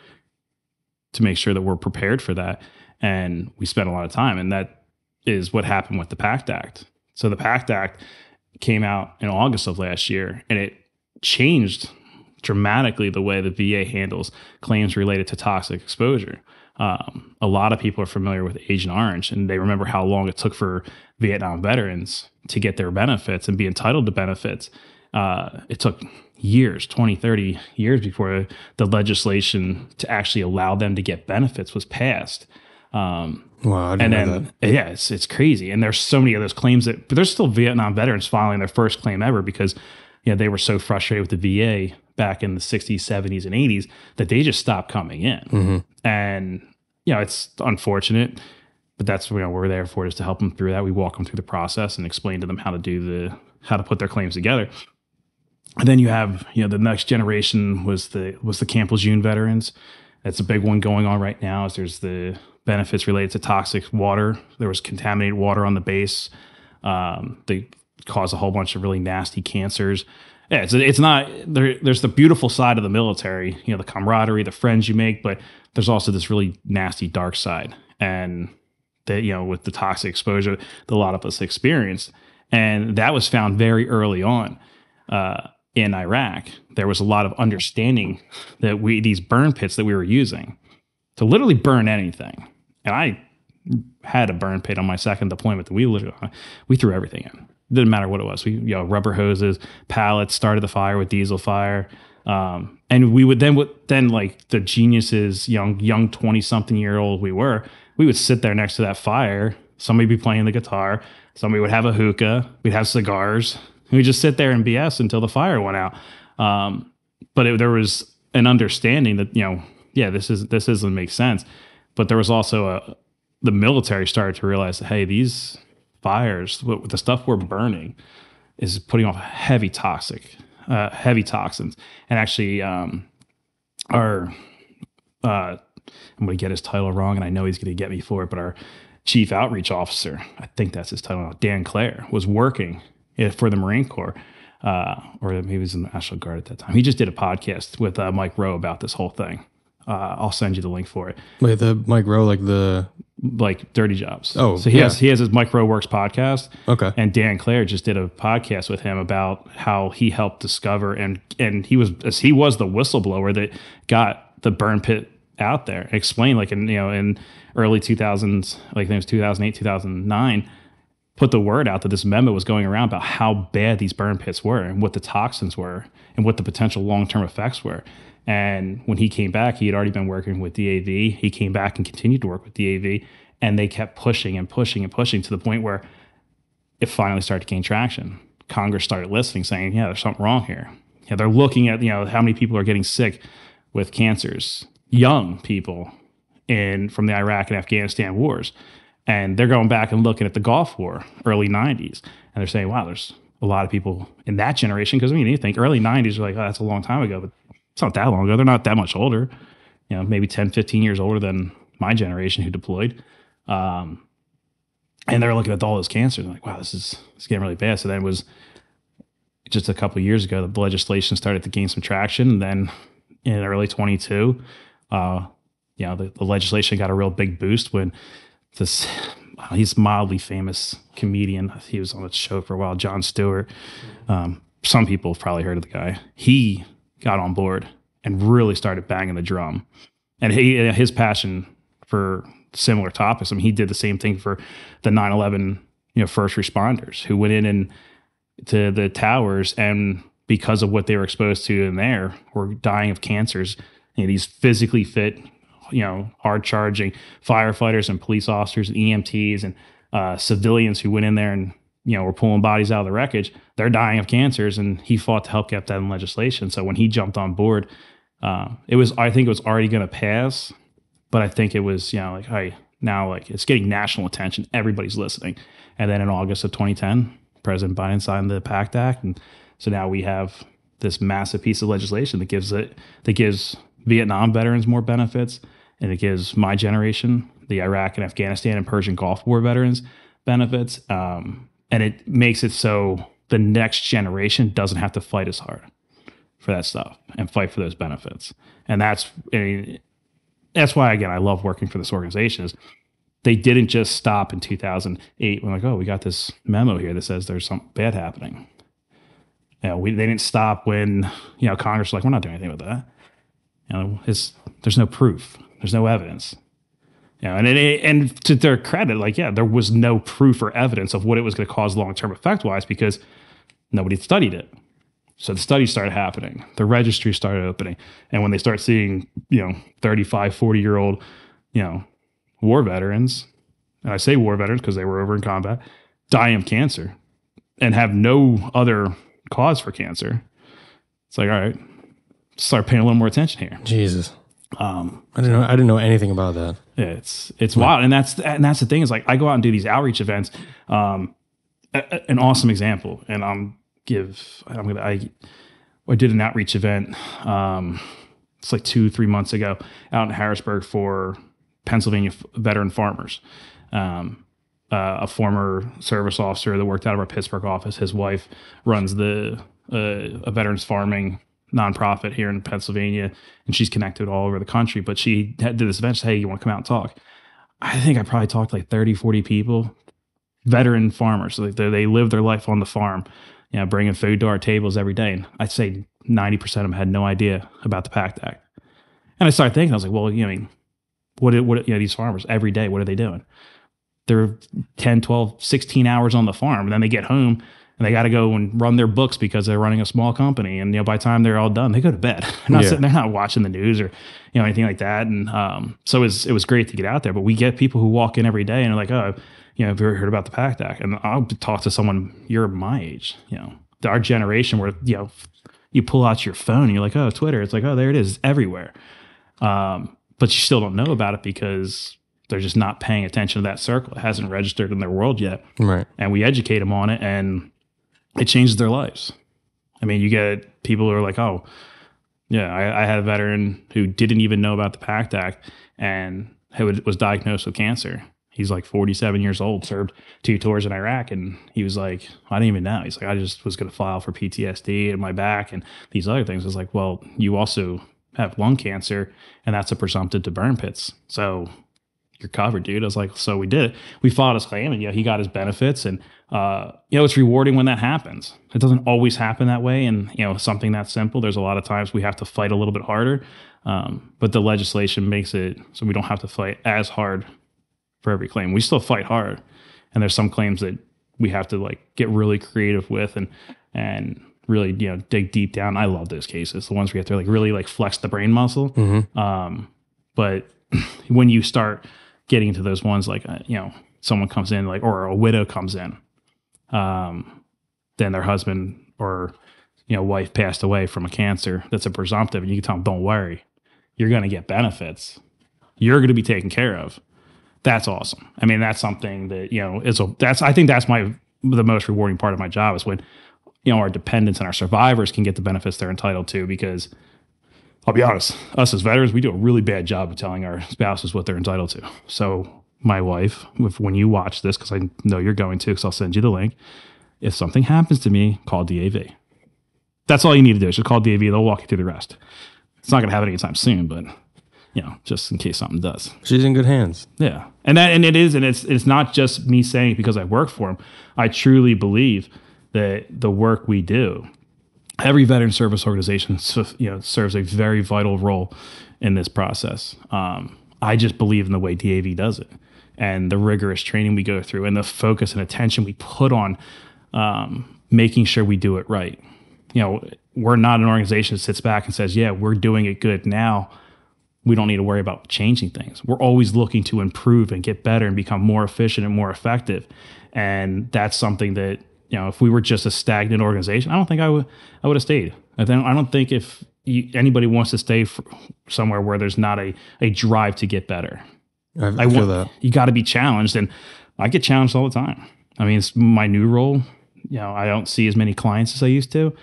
make sure that we're prepared for that. And we spend a lot of time, and that is what happened with the PACT Act. So the PACT Act came out in August of last year, and it changed dramatically the way the VA handles claims related to toxic exposure. A lot of people are familiar with Agent Orange, and they remember how long it took for Vietnam veterans to get their benefits and be entitled to benefits. It took years, 20, 30 years before the legislation to actually allow them to get benefits was passed. Wow, I didn't know that. Yeah, it's crazy. And there's so many of those claims but there's still Vietnam veterans filing their first claim ever because they were so frustrated with the VA back in the 60s, 70s, and 80s that they just stopped coming in. Mm-hmm. And it's unfortunate, but that's what we're there for, is to help them through that. We walk them through the process and explain to them how to put their claims together. And then you have the next generation was the Camp Lejeune veterans. That's a big one going on right now. There's the benefits related to toxic water. There was contaminated water on the base. They caused a whole bunch of really nasty cancers. Yeah, it's not there. There's the beautiful side of the military, the camaraderie, the friends you make, but there's also this really nasty dark side, and that with the toxic exposure that a lot of us experienced, and that was found very early on. In Iraq, there was a lot of understanding that these burn pits that we were using, to literally burn anything. And I had a burn pit on my second deployment that we threw everything in. Didn't matter what it was. We, rubber hoses, pallets, started the fire with diesel fire. And we would then like the geniuses, young 20-something-year-old we would sit there next to that fire. Somebody would be playing the guitar. Somebody would have a hookah. We'd have cigars. And we'd just sit there and BS until the fire went out. But there was an understanding that, this doesn't make sense. But there was also the military started to realize that, hey, these fires, the stuff we're burning is putting off heavy toxins. And actually, I'm going to get his title wrong, and I know he's going to get me for it, but our chief outreach officer, I think that's his title now, Dan Clare, was working for the Marine Corps, or maybe he was in the National Guard at that time. He just did a podcast with Mike Rowe about this whole thing. I'll send you the link for it. Wait, the Mike Rowe, like Dirty Jobs. Oh, so he has his Mike Rowe Works podcast. Okay. And Dan Clare just did a podcast with him about how he helped discover and he was the whistleblower that got the burn pit out there. Explained in early 2000s, like it was 2008, 2009, put the word out that this memo was going around about how bad these burn pits were and what the toxins were and what the potential long-term effects were. And when he came back, he had already been working with DAV. He came back and continued to work with DAV, and they kept pushing and pushing and pushing to the point where it finally started to gain traction. Congress started listening, saying, yeah, there's something wrong here. Yeah, they're looking at, how many people are getting sick with cancers, young people from the Iraq and Afghanistan wars. And they're going back and looking at the Gulf War, early 90s. And they're saying, wow, there's a lot of people in that generation. Because, you think early 90s, you're like, oh, that's a long time ago. But it's not that long ago. They're not that much older, maybe 10, 15 years older than my generation who deployed. And they're looking at all this cancer. They're like, wow, it's getting really bad. So then it was just a couple of years ago, the legislation started to gain some traction. And then in early 22, the legislation got a real big boost when he's a mildly famous comedian. He was on a show for a while, Jon Stewart. Some people have probably heard of the guy. He got on board and really started banging the drum. And his passion for similar topics, he did the same thing for the 9/11, first responders who went in to the towers, and because of what they were exposed to in there, were dying of cancers. These physically fit, hard charging firefighters and police officers and EMTs and civilians who went in there and we're pulling bodies out of the wreckage. They're dying of cancers, and he fought to help get that in legislation. So when he jumped on board, I think it was already going to pass, but I think it was, hey, now it's getting national attention. Everybody's listening. And then in August of 2010, President Biden signed the PACT Act, and so now we have this massive piece of legislation that gives Vietnam veterans more benefits, and it gives my generation, the Iraq and Afghanistan and Persian Gulf War veterans, benefits. And it makes it so the next generation doesn't have to fight as hard for that stuff and fight for those benefits. And that's why, again, I love working for this organization. Is they didn't just stop in 2008 when we got this memo here that says there's something bad happening. They didn't stop when Congress was like, we're not doing anything with that. There's no proof, there's no evidence. And to their credit, there was no proof or evidence of what it was going to cause long-term effect-wise because nobody had studied it. So the studies started happening. The registry started opening. And when they start seeing, 35, 40-year-old, war veterans, and I say war veterans because they were over in combat, dying of cancer and have no other cause for cancer, it's like, all right, start paying a little more attention here. Jesus. I didn't know anything about that. Yeah, it's wild, and that's the thing is I go out and do these outreach events. An awesome example, and I did an outreach event. It's 2-3 months ago out in Harrisburg for Pennsylvania veteran farmers. A former service officer that worked out of our Pittsburgh office. His wife runs a veterans farming nonprofit here in Pennsylvania, and she's connected all over the country. But she did this event. She said, hey, you want to come out and talk? I think I probably talked to 30, 40 people, veteran farmers. So they live their life on the farm, bringing food to our tables every day. And I'd say 90% of them had no idea about the PACT Act. And I started thinking, I was like, well, These farmers every day, what are they doing? They're 10, 12, 16 hours on the farm. And then they get home and they got to go and run their books because they're running a small company. And, by the time they're all done, they go to bed. They're not watching the news or, anything like that. And so it was great to get out there. But we get people who walk in every day and are like, oh, have you ever heard about the PACT Act? And I'll talk to someone, you're my age, our generation where, you pull out your phone and you're like, oh, Twitter. It's like, oh, there it is. It's everywhere. But you still don't know about it because they're just not paying attention to that circle. It hasn't registered in their world yet. Right. And we educate them on it and it changes their lives. I mean, you get people who are like, oh, yeah, I had a veteran who didn't even know about the PACT Act and was diagnosed with cancer. He's like 47 years old, served 2 tours in Iraq. And he was like, I didn't even know. He's like, I just was going to file for PTSD in my back and these other things. I was like, well, you also have lung cancer and that's a presumptive to burn pits. So you're covered, dude. I was like, so we did it. We filed his claim and he got his benefits. And, it's rewarding when that happens. It doesn't always happen that way. And, something that simple, there's a lot of times we have to fight a little bit harder. But the legislation makes it so we don't have to fight as hard for every claim. We still fight hard. And there's some claims that we have to get really creative with and really, dig deep down. I love those cases. The ones where you have to really flex the brain muscle. Mm-hmm. But when you start getting into those ones, someone comes in or a widow comes in, then their husband or, wife passed away from a cancer that's a presumptive, and you can tell them, don't worry, you're going to get benefits. You're going to be taken care of. That's awesome. I mean, that's something that, I think that's the most rewarding part of my job is when, our dependents and our survivors can get the benefits they're entitled to, because I'll be honest, us as veterans, we do a really bad job of telling our spouses what they're entitled to. So my wife, when you watch this, because I know you're going to, because I'll send you the link, if something happens to me, call DAV. That's all you need to do is just call DAV. They'll walk you through the rest. It's not going to happen anytime soon, but just in case something does. She's in good hands. Yeah. And it's not just me saying it because I work for him. I truly believe that the work we do, every veteran service organization, serves a very vital role in this process. I just believe in the way DAV does it and the rigorous training we go through and the focus and attention we put on making sure we do it right. We're not an organization that sits back and says, yeah, we're doing it good now. We don't need to worry about changing things. We're always looking to improve and get better and become more efficient and more effective. And that's something that, if we were just a stagnant organization, I don't think I would have stayed. I don't think if anybody wants to stay somewhere where there's not a drive to get better. I feel that. You got to be challenged, and I get challenged all the time. I mean, it's my new role. I don't see as many clients as I used to,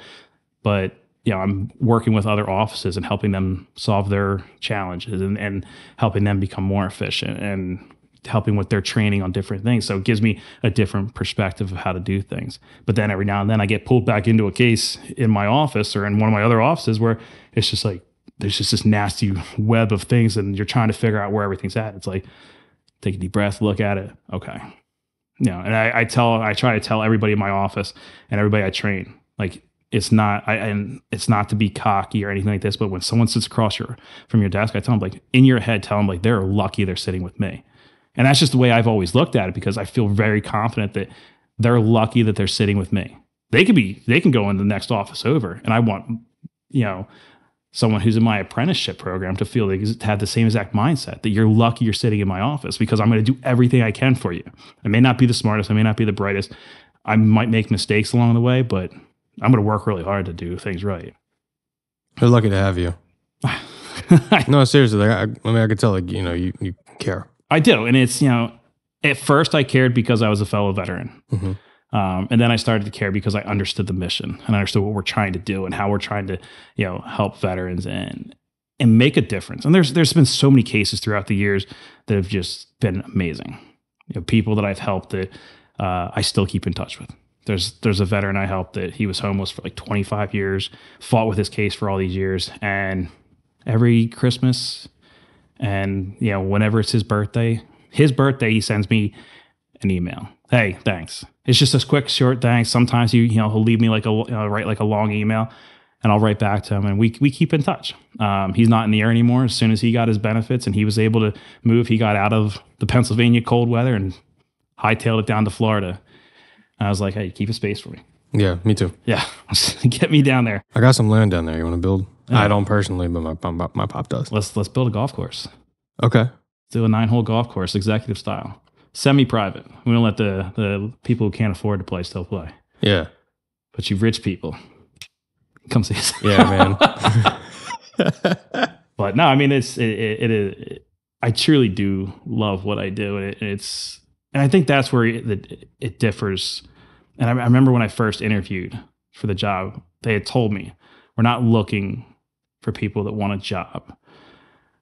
but I'm working with other offices and helping them solve their challenges and helping them become more efficient and helping with their training on different things. So it gives me a different perspective of how to do things. But then every now and then I get pulled back into a case in my office or in one of my other offices where it's just there's just this nasty web of things and you're trying to figure out where everything's at. It's like, take a deep breath, look at it. Okay. And I try to tell everybody in my office and everybody I train, it's not to be cocky or anything like this, but when someone sits across from your desk, I tell them in your head, tell them they're lucky they're sitting with me. And that's just the way I've always looked at it, because I feel very confident that they're lucky that they're sitting with me. They can go in the next office over, and I want, someone who's in my apprenticeship program to have the same exact mindset, that you're lucky you're sitting in my office because I'm going to do everything I can for you. I may not be the smartest. I may not be the brightest. I might make mistakes along the way, but I'm going to work really hard to do things right. They're lucky to have you. No, seriously. I could tell, you care. I do. And it's, at first I cared because I was a fellow veteran. Mm-hmm. And then I started to care because I understood the mission and I understood what we're trying to do and how we're trying to, help veterans and make a difference. And there's been so many cases throughout the years that have just been amazing. People that I've helped that I still keep in touch with. There's a veteran I helped that he was homeless for 25 years, fought with his case for all these years. And every Christmas and, whenever it's his birthday, he sends me an email. Hey, thanks. It's just a quick, short thanks. Sometimes he'll leave me write a long email. and I'll write back to him, and we keep in touch. He's not in the air anymore. As soon as he got his benefits and he was able to move, he got out of the Pennsylvania cold weather and hightailed it down to Florida. And I was like, hey, keep a space for me. Yeah, me too. Yeah, get me down there. I got some land down there. You want to build? Yeah. I don't personally, but my pop does. Let's build a golf course. Okay. Let's do a 9-hole golf course, executive style, semi-private. We don't let the people who can't afford to play still play. Yeah. But you rich people, come see us. Yeah, man. But no, I mean, it I truly do love what I do, and and I think that's where it differs. And I remember when I first interviewed for the job, they had told me, we're not looking for people that want a job.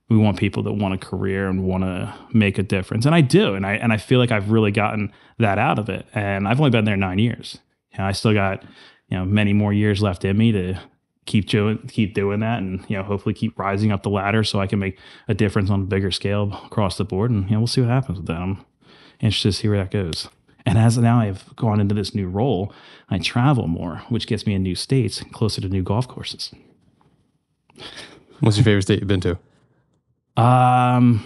We want people that want a career and want to make a difference. And I do. And I feel like I've really gotten that out of it. And I've only been there 9 years. I still got, many more years left in me to keep doing that, and hopefully keep rising up the ladder so I can make a difference on a bigger scale across the board. And we'll see what happens with that. I'm interested to see where that goes. And as now I've gone into this new role, I travel more, which gets me in new states, closer to new golf courses. What's your favorite state you've been to? So I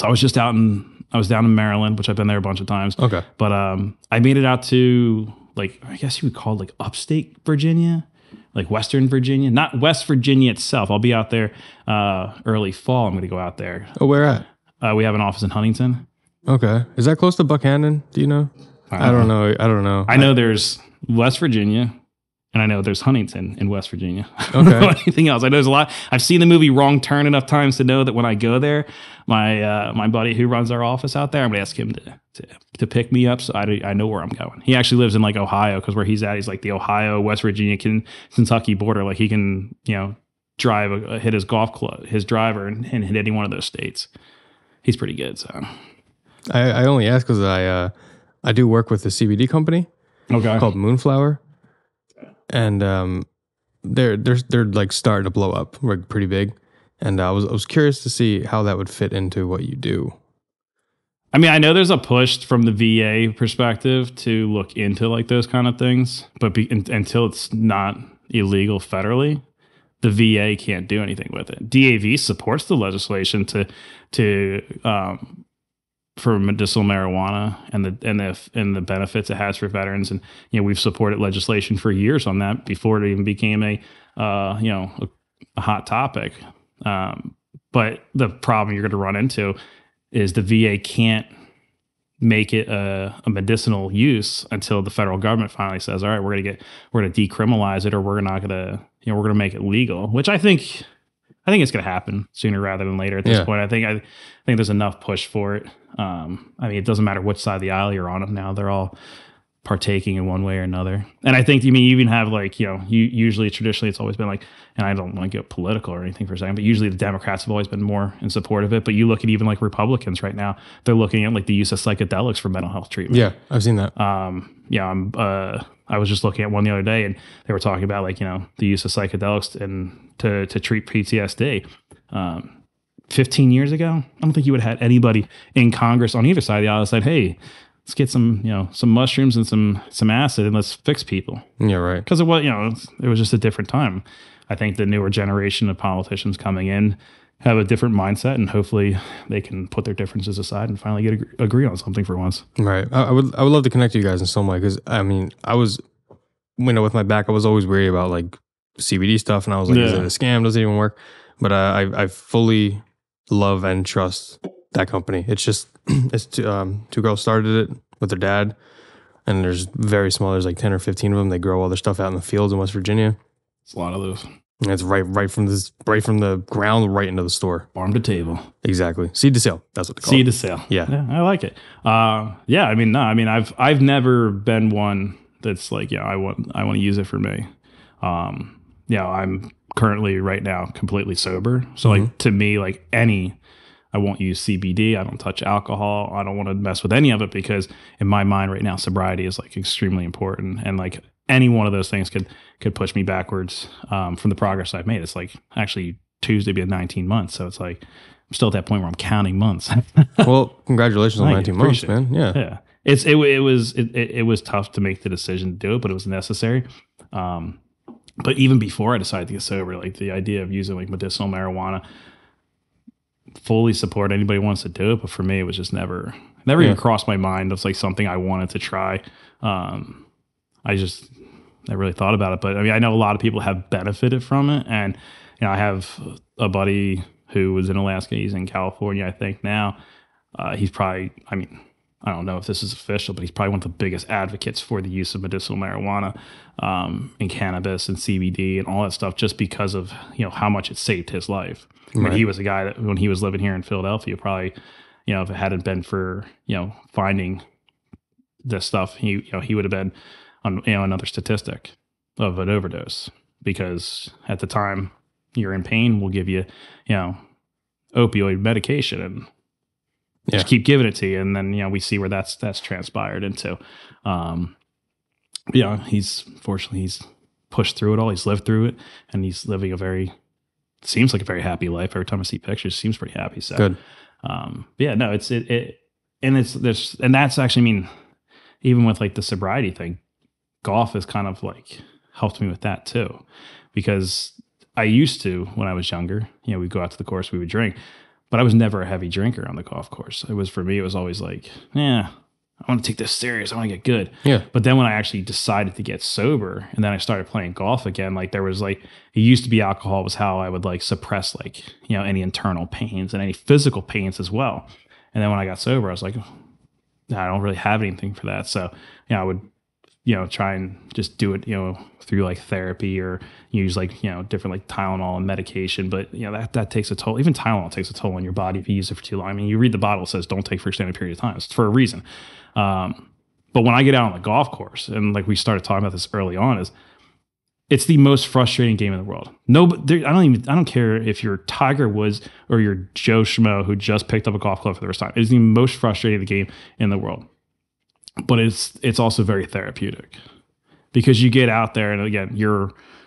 was down in Maryland, which I've been there a bunch of times. Okay. But I made it out to, like, I guess you would call it like upstate Virginia, like Western Virginia, not West Virginia itself. I'll be out there early fall. I'm going to go out there. Oh, where at? We have an office in Huntington. Okay. Is that close to Buckhannon? Do you know? I don't know. I know there's West Virginia, and I know there's Huntington in West Virginia. Okay. I don't know anything else. I know there's a lot. I've seen the movie Wrong Turn enough times to know that when I go there, my buddy who runs our office out there, I'm going to ask him to pick me up so I know where I'm going. He actually lives in like Ohio, because where he's at, he's like the Ohio, West Virginia, Kentucky border. Like he can, drive, hit his golf club, his driver, and hit any one of those states. He's pretty good, so... I only ask because I do work with a CBD company called Moonflower, and they're like starting to blow up, like pretty big, and I was curious to see how that would fit into what you do. I mean, I know there's a push from the VA perspective to look into like those kind of things, but until it's not illegal federally, the VA can't do anything with it. DAV supports the legislation for medicinal marijuana and the benefits it has for veterans, and we've supported legislation for years on that before it even became a hot topic. But the problem you're going to run into is the VA can't make it a medicinal use until the federal government finally says, all right, we're going to decriminalize it, or we're not going to we're going to make it legal, which I think it's going to happen sooner rather than later at this point. I think there's enough push for it. I mean, it doesn't matter which side of the aisle you're on now. They're all partaking in one way or another. And I think, you even have like, usually traditionally it's always been like, and I don't want to get political or anything for a second, but usually the Democrats have always been more in support of it. But you look at even like Republicans right now, they're looking at like the use of psychedelics for mental health treatment. Yeah, I've seen that. I was just looking at one the other day, and they were talking about like, the use of psychedelics and to treat PTSD. 15 years ago, I don't think you would have had anybody in Congress on either side of the aisle that said, hey, let's get some mushrooms and some acid and let's fix people. Yeah, right. Because it was just a different time. I think the newer generation of politicians coming in have a different mindset, and hopefully they can put their differences aside and finally agree on something for once. Right. I would love to connect you guys in some way, because I mean, I was, with my back, I was always worried about like CBD stuff, and I was like, is it a scam? Does it even work? But I fully love and trust that company. It's just two girls started it with their dad, and there's very small. There's like 10 or 15 of them. They grow all their stuff out in the fields in West Virginia. It's a lot of those. And it's right from the ground right into the store. Farm to table. Exactly. Seed to sale. That's what they call it. Seed to sale. Yeah. I like it. I've never been one that's like, I want to use it for me. I'm currently right now completely sober. So like to me, like I won't use CBD. I don't touch alcohol. I don't want to mess with any of it, because in my mind right now, sobriety is like extremely important. And like any one of those things could push me backwards from the progress I've made. It's like actually Tuesday be 19 months. So it's like I'm still at that point where I'm counting months. Well, congratulations on 19 months, man. Yeah. Yeah. It was tough to make the decision to do it, but it was necessary. But even before I decided to get sober, like the idea of using like medicinal marijuana, fully support anybody who wants to do it. But for me, it was just never even crossed my mind. It's like something I wanted to try. I never really thought about it. But I mean, I know a lot of people have benefited from it. And, you know, I have a buddy who was in Alaska. He's in California, I think now. He's probably, I mean, I don't know if this is official, but he's probably one of the biggest advocates for the use of medicinal marijuana and cannabis and CBD and all that stuff, just because of, you know, how much it saved his life. I mean, he was a guy that when he was living here in Philadelphia, probably, you know, if it hadn't been for, you know, finding this stuff, he would have been on, you know, another statistic of an overdose, because at the time you're in pain, we'll give you, you know, opioid medication and just keep giving it to you. And then, you know, we see where that's transpired into. You know, he's pushed through it all. He's lived through it, and he's living seems like a very happy life. Every time I see pictures, seems pretty happy. So good. Yeah, no, and that's actually, I mean, even with like the sobriety thing, golf has kind of like helped me with that too, because I used to, when I was younger, you know, we'd go out to the course, we would drink, but I was never a heavy drinker on the golf course. It was, for me, it was always like, I want to take this serious. I want to get good. Yeah. But then when I actually decided to get sober and then I started playing golf again, like there was like, it used to be alcohol was how I would like suppress like, you know, any internal pains and any physical pains as well. And then when I got sober, I was like, I don't really have anything for that. So, you know, I would, you know, try and just do it, you know, through like therapy or use like, you know, different like Tylenol and medication. But, you know, that takes a toll. Even Tylenol takes a toll on your body if you use it for too long. I mean, you read the bottle, it says don't take for an extended period of time. It's for a reason. But when I get out on the golf course, and like we started talking about this early on, is it's the most frustrating game in the world. I don't care if you're Tiger Woods or you're Joe Schmo who just picked up a golf club for the first time. It is the most frustrating game in the world. But it's also very therapeutic, because you get out there and again,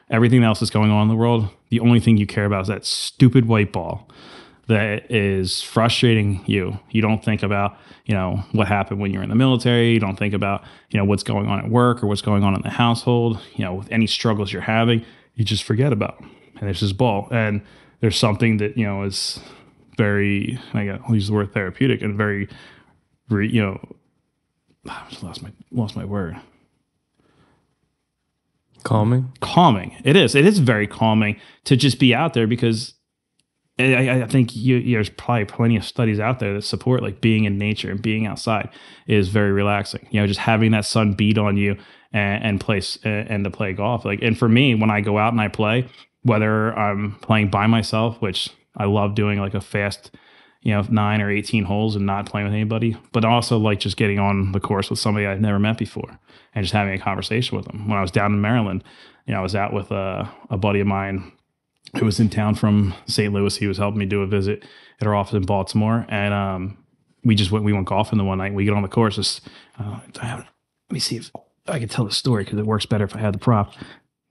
everything else that's going on in the world, the only thing you care about is that stupid white ball that is frustrating you. You don't think about, you know, what happened when you're in the military. You don't think about, you know, what's going on at work or what's going on in the household, you know, with any struggles you're having, you just forget about them. And there's this ball. And there's something that, you know, is very, I'll use the word therapeutic and very, you know, I just lost my word. Calming. It is very calming to just be out there, because I think there's probably plenty of studies out there that support like being in nature and being outside is very relaxing. You know, just having that sun beat on you and to play golf. Like, and for me, when I go out and I play, whether I'm playing by myself, which I love doing like a fast, you know, 9 or 18 holes and not playing with anybody, but also like just getting on the course with somebody I've never met before and just having a conversation with them. When I was down in Maryland, you know, I was out with a buddy of mine who was in town from St. Louis. He was helping me do a visit at our office in Baltimore. And we went golfing the one night. We get on the course. Let me see if I can tell the story, because it works better if I had the prop.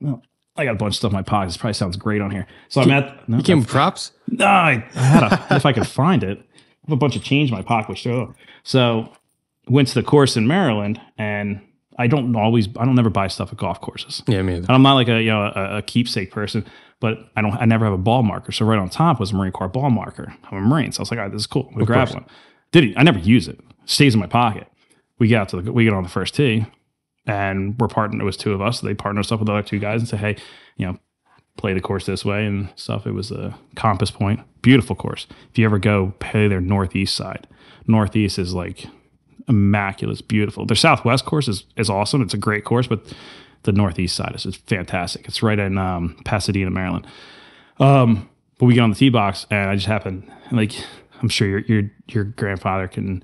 Well, I got a bunch of stuff in my pockets. It probably sounds great on here. So You came with props? No, I had if I could find it. I have a bunch of change in my pocket. So went to the course in Maryland, and I don't never buy stuff at golf courses. Yeah, me either. And I'm not like a keepsake person, but I never have a ball marker. So right on top was a Marine Corps ball marker. I'm a Marine, so I was like, all right, this is cool. We grab one. I never use it. It stays in my pocket. We get on the first tee, and we're partnered. It was two of us. So they partnered us up with the other two guys and said, hey, you know, play the course this way and stuff. It was a Compass Point, beautiful course. If you ever go, play their northeast side. Northeast is like immaculate, it's beautiful. Their southwest course is awesome. It's a great course, but the northeast side is fantastic. It's right in Pasadena, Maryland. But we get on the tee box, and I just happen, like, I'm sure your grandfather can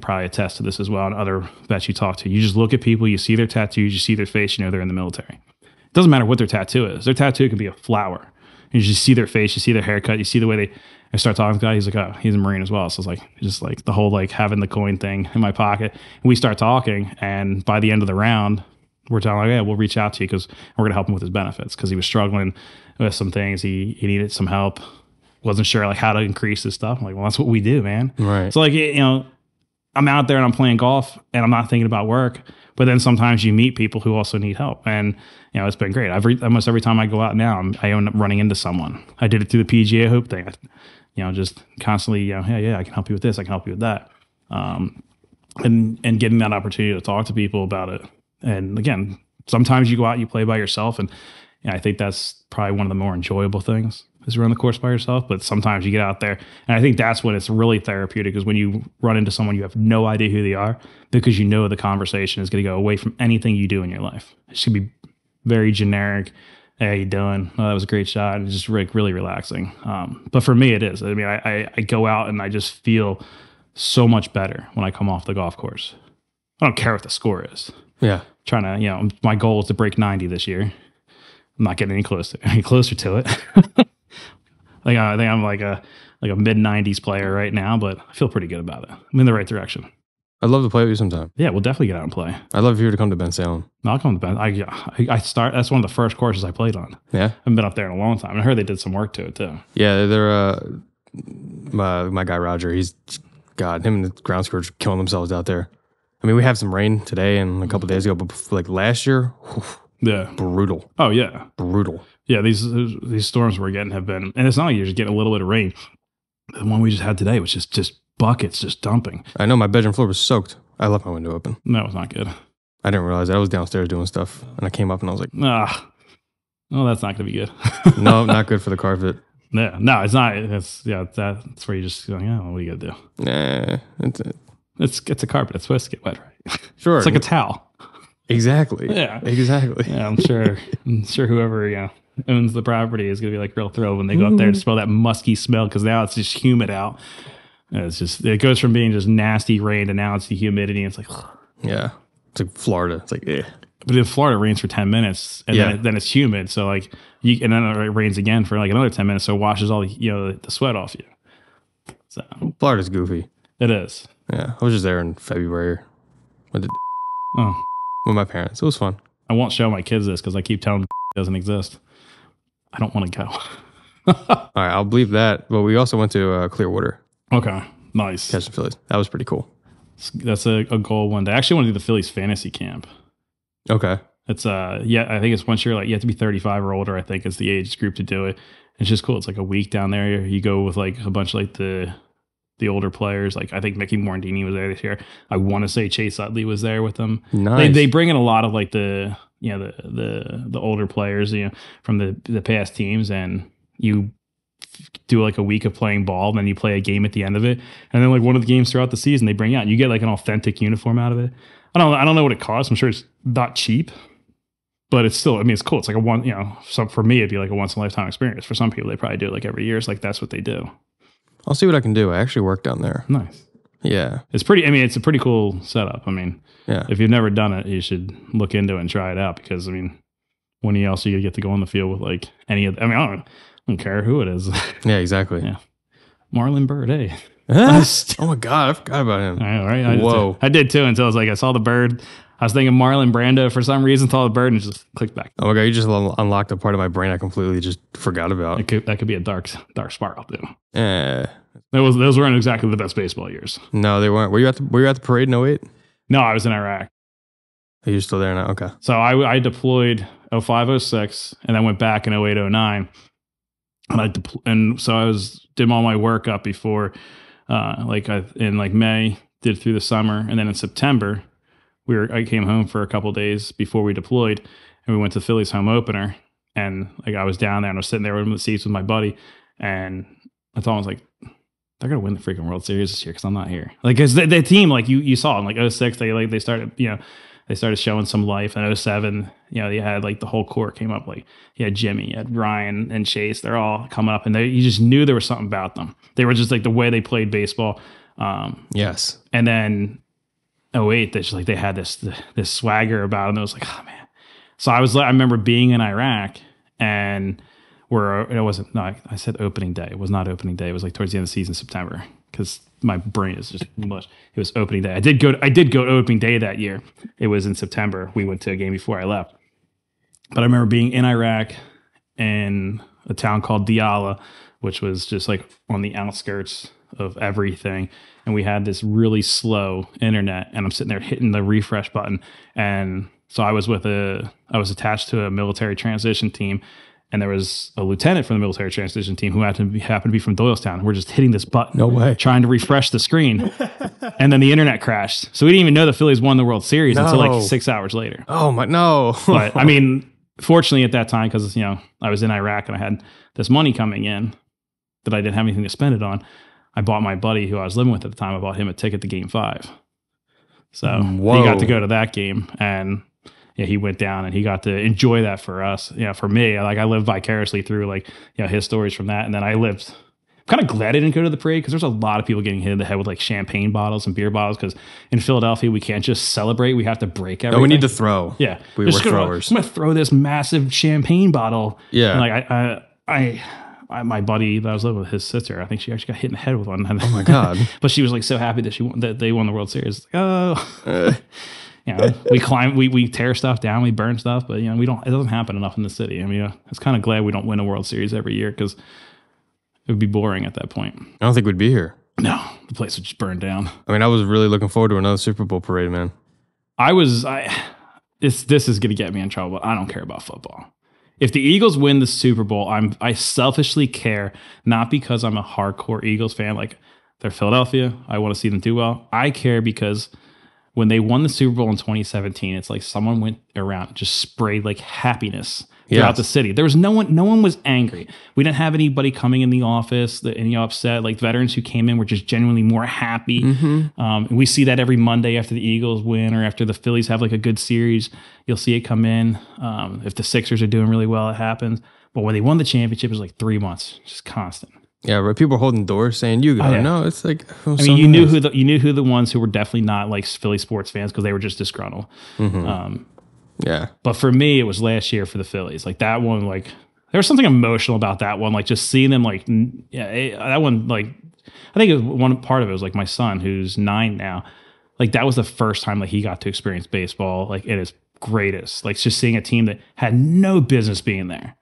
probably attest to this as well, and other vets you talk to. You just look at people, you see their tattoos, you see their face, you know they're in the military. It doesn't matter what their tattoo is. Their tattoo can be a flower. You just see their face, you see their haircut, you see the way I start talking to the guy, he's like, oh, he's a Marine as well. So it's like, just like the whole like having the coin thing in my pocket. And we start talking, and by the end of the round, we're telling like, yeah, we'll reach out to you because we're going to help him with his benefits, because he was struggling with some things. He needed some help. Wasn't sure like how to increase his stuff. I'm like, well, that's what we do, man. Right. So like, you know, I'm out there and I'm playing golf and I'm not thinking about work. But then sometimes you meet people who also need help. And, it's been great. Almost every time I go out now, I end up running into someone. I did it through the PGA Hoop thing. Just constantly, yeah, I can help you with this. I can help you with that. And getting that opportunity to talk to people about it. And again, sometimes you go out, you play by yourself. And I think that's probably one of the more enjoyable things is run the course by yourself. But sometimes you get out there. And I think that's when it's really therapeutic is when you run into someone you have no idea who they are because you know the conversation is going to go away from anything you do in your life. It should be very generic. Hey, how you doing? Oh, that was a great shot. It's just really relaxing. But for me, it is. I mean, I go out and I just feel so much better when I come off the golf course. I don't care what the score is. Yeah. Trying to, my goal is to break 90 this year. I'm not getting any closer to it. I think I'm like a mid 90s player right now, but I feel pretty good about it. I'm in the right direction. I'd love to play with you sometime. Yeah, we'll definitely get out and play. I'd love for you to come to Ben Salem. No, I'll come to Ben. That's one of the first courses I played on. Yeah. I haven't been up there in a long time. I heard they did some work to it too. Yeah, they're my guy Roger, him and the grounds crew are just killing themselves out there. I mean, we have some rain today and a couple days ago, but like last year, yeah, brutal. Oh yeah, brutal. Yeah, these storms we're getting have been, and it's not like you're just getting a little bit of rain. The one we just had today was just buckets just dumping. I know my bedroom floor was soaked. I left my window open. That was not good. I didn't realize that. I was downstairs doing stuff, and I came up and I was like, well, that's not going to be good. No, not good for the carpet. Yeah, no, it's not. That's where you just go, what are you gonna do? Nah, it's a carpet. It's supposed to get wet, right? Sure, it's like a towel. Exactly. Yeah, exactly. Yeah, I'm sure whoever owns the property is gonna be like real thrilled when they go up there and smell that musky smell because now it's just humid out. And it goes from being just nasty rain to now it's the humidity. And it's like, yeah, it's like Florida. It's like, eh. But in Florida, it rains for 10 minutes and then it's humid. So like, and then it rains again for like another 10 minutes. So it washes all the sweat off you. So Florida's goofy. It is. Yeah. I was just there in February with my parents. It was fun. I won't show my kids this because I keep telling them it doesn't exist. I don't want to go. All right. I'll believe that. But we also went to Clearwater. Okay. Nice. Catch the Phillies. That was pretty cool. That's a goal one day. I actually want to do the Phillies fantasy camp. Okay. It's I think it's once you're you have to be 35 or older, I think is the age group to do it. It's just cool. It's like a week down there. You go with like a bunch of like the older players. Like I think Mickey Morandini was there this year. I want to say Chase Utley was there with them. Nice. They bring in a lot of like the older players, from the past teams, and you do like a week of playing ball, and then you play a game at the end of it. And then like one of the games throughout the season they bring out, and you get like an authentic uniform out of it. I don't know what it costs. I'm sure it's not cheap, but it's still, it's cool. It's like so for me, it'd be like a once in a lifetime experience. For some people, they probably do it like every year. It's like, that's what they do. I'll see what I can do. I actually work down there. Nice. Yeah. It's pretty, it's a pretty cool setup. Yeah. If you've never done it, you should look into it and try it out because, when else are you get to go on the field with like any of, I don't care who it is. Yeah, exactly. Yeah. Marlon Bird, hey. Oh my God, I forgot about him. I know, right? Whoa. I did too until I saw the bird. I was thinking Marlon Brando for some reason, saw the bird and just clicked back. Oh my God, you just unlocked a part of my brain I completely just forgot about. That could be a dark spot I'll do. Eh. Those weren't exactly the best baseball years. No, they weren't. Were you at the parade in 08? No, I was in Iraq. Are you still there now? Okay. So I deployed 05, 06, and then went back in 08, 09. And so I did all my work up before, in May, did through the summer, and then in September, I came home for a couple of days before we deployed, and we went to Philly's home opener, and I was down there and I was sitting there in the seats with my buddy, and I told him, I was like, they're gonna win the freaking World Series this year because I'm not here. Like, cause the team, like you saw in 06, they started, they started showing some life. In 07, they had like the whole core came up. Like you had Jimmy, you had Ryan and Chase. They're all coming up, and you just knew there was something about them. They were just like the way they played baseball. Yes. And then 08, they had this swagger about them. It was like, oh man. So I remember being in Iraq, and I said opening day. It was not opening day. It was like towards the end of the season, September, because my brain is just mush. It was opening day. I did go to opening day that year. It was in September. We went to a game before I left. But I remember being in Iraq in a town called Diyala, which was just like on the outskirts of everything, and we had this really slow internet, and I'm sitting there hitting the refresh button, and so I was attached to a military transition team, and there was a lieutenant from the military transition team who happened to be from Doylestown. We're just hitting this button, No way. trying to refresh the screen, and then the internet crashed. So we didn't even know the Phillies won the World Series until like 6 hours later. Oh my, no. But I mean, fortunately at that time, because I was in Iraq and I had this money coming in that I didn't have anything to spend it on, I bought my buddy who I was living with at the time. I bought him a ticket to Game 5, so he got to go to that game, and he went down and he got to enjoy that for us. For me, like I lived vicariously through like his stories from that, and then I'm kind of glad I didn't go to the parade because there's a lot of people getting hit in the head with like champagne bottles and beer bottles because in Philadelphia we can't just celebrate, we have to break everything. No, we need to throw. Yeah, we're throwers. I'm gonna throw this massive champagne bottle. Yeah, and like my buddy that I was living with, his sister, I think she actually got hit in the head with one. Oh my god! But she was like so happy that they won the World Series. Like, oh. We climb, we tear stuff down, we burn stuff, but it doesn't happen enough in the city. I mean, it's kind of glad we don't win a World Series every year because it would be boring at that point. I don't think we'd be here. No, the place would just burn down. I mean, I was really looking forward to another Super Bowl parade, man. This is going to get me in trouble, but I don't care about football. If the Eagles win the Super Bowl, I selfishly care, not because I'm a hardcore Eagles fan, like they're Philadelphia, I want to see them do well. I care because when they won the Super Bowl in 2017, it's like someone went around and just sprayed like happiness throughout the city. There was no one was angry. We didn't have anybody coming in the office any upset. Like veterans who came in were just genuinely more happy. And we see that every Monday after the Eagles win or after the Phillies have like a good series, you'll see it come in. If the Sixers are doing really well, it happens. But when they won the championship, it was like 3 months, just constant. Yeah, right. People holding doors saying you go. No, it's like you knew who the ones who were definitely not like Philly sports fans because they were just disgruntled. Yeah. But for me, it was last year for the Phillies. Like that one, like there was something emotional about that one. Like just seeing them, like that one. Like I think it was one part of it was like my son, who's 9 now. Like that was the first time like he got to experience baseball like at its greatest. Like just seeing a team that had no business being there.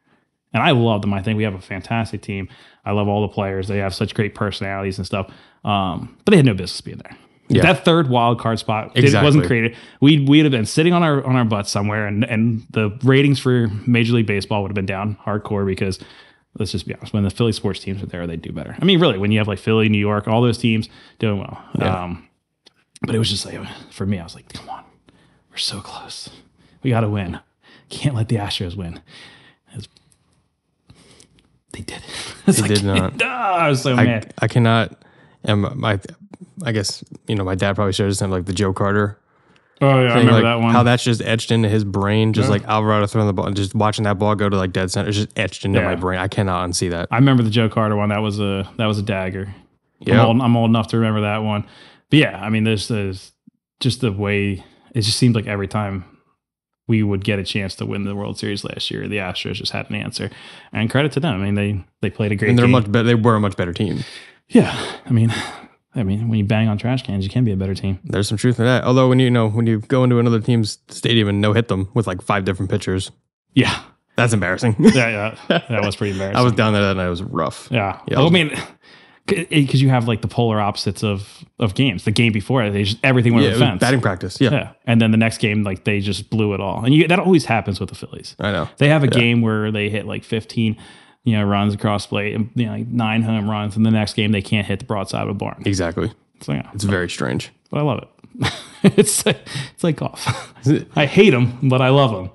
And I love them. I think we have a fantastic team. I love all the players. They have such great personalities and stuff. But they had no business being there. Yeah. That third wild card spot wasn't created. We'd have been sitting on our butts somewhere, and the ratings for Major League Baseball would have been down hardcore because let's just be honest, when the Philly sports teams are there, they do better. I mean, really, when you have like Philly, New York, all those teams doing well. Yeah. But it was just like, for me, I was like, come on, we're so close. We got to win. Can't let the Astros win. They did. They did not. I was so mad. I cannot. I guess my dad probably showed us like the Joe Carter. Oh yeah, I remember like, that one. How that's just etched into his brain, just like Alvarado throwing the ball and just watching that ball go to like dead center. It's just etched into my brain. I cannot unsee that. I remember the Joe Carter one. That was a dagger. Yeah, I'm old enough to remember that one. But yeah, I mean, there's just the way it just seemed like every time we would get a chance to win the World Series last year, the Astros just had an answer. And credit to them. I mean, they played a great game. They were a much better team. Yeah, I mean, when you bang on trash cans, you can be a better team. There's some truth in that. Although when you go into another team's stadium and no hit them with like 5 different pitchers, yeah, that's embarrassing. yeah, that was pretty embarrassing. I was down there that night. It was rough. Yeah. I mean, because you have like the polar opposites of games. The game before it, everything went to the fence. Batting practice. Yeah, and then the next game, like they just blew it all. And that always happens with the Phillies. I know. They have a game where they hit like 15. Runs across plate and like 9 home runs, and the next game they can't hit the broadside of a barn. Exactly. So yeah, it's very strange, but I love it. it's like golf. I hate them, but I love them.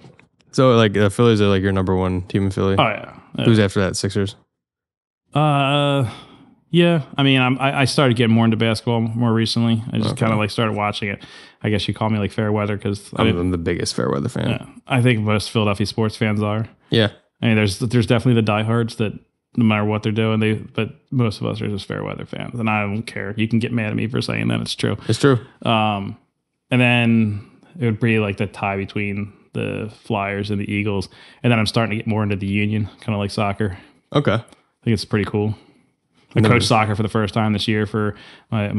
So like the Phillies are like your number one team in Philly. Oh yeah. Who's after that? Sixers. Yeah. I mean, I started getting more into basketball more recently. I just kind of like started watching it. I guess you call me like fair weather because I'm the biggest fair weather fan. Yeah, I think most Philadelphia sports fans are. Yeah. I mean, there's definitely the diehards that no matter what they're doing, but most of us are just fair weather fans, and I don't care. You can get mad at me for saying that. It's true. It's true. And then it would be like the tie between the Flyers and the Eagles, and then I'm starting to get more into the Union, kind of like soccer. Okay. I think it's pretty cool. I coached soccer for the first time this year for my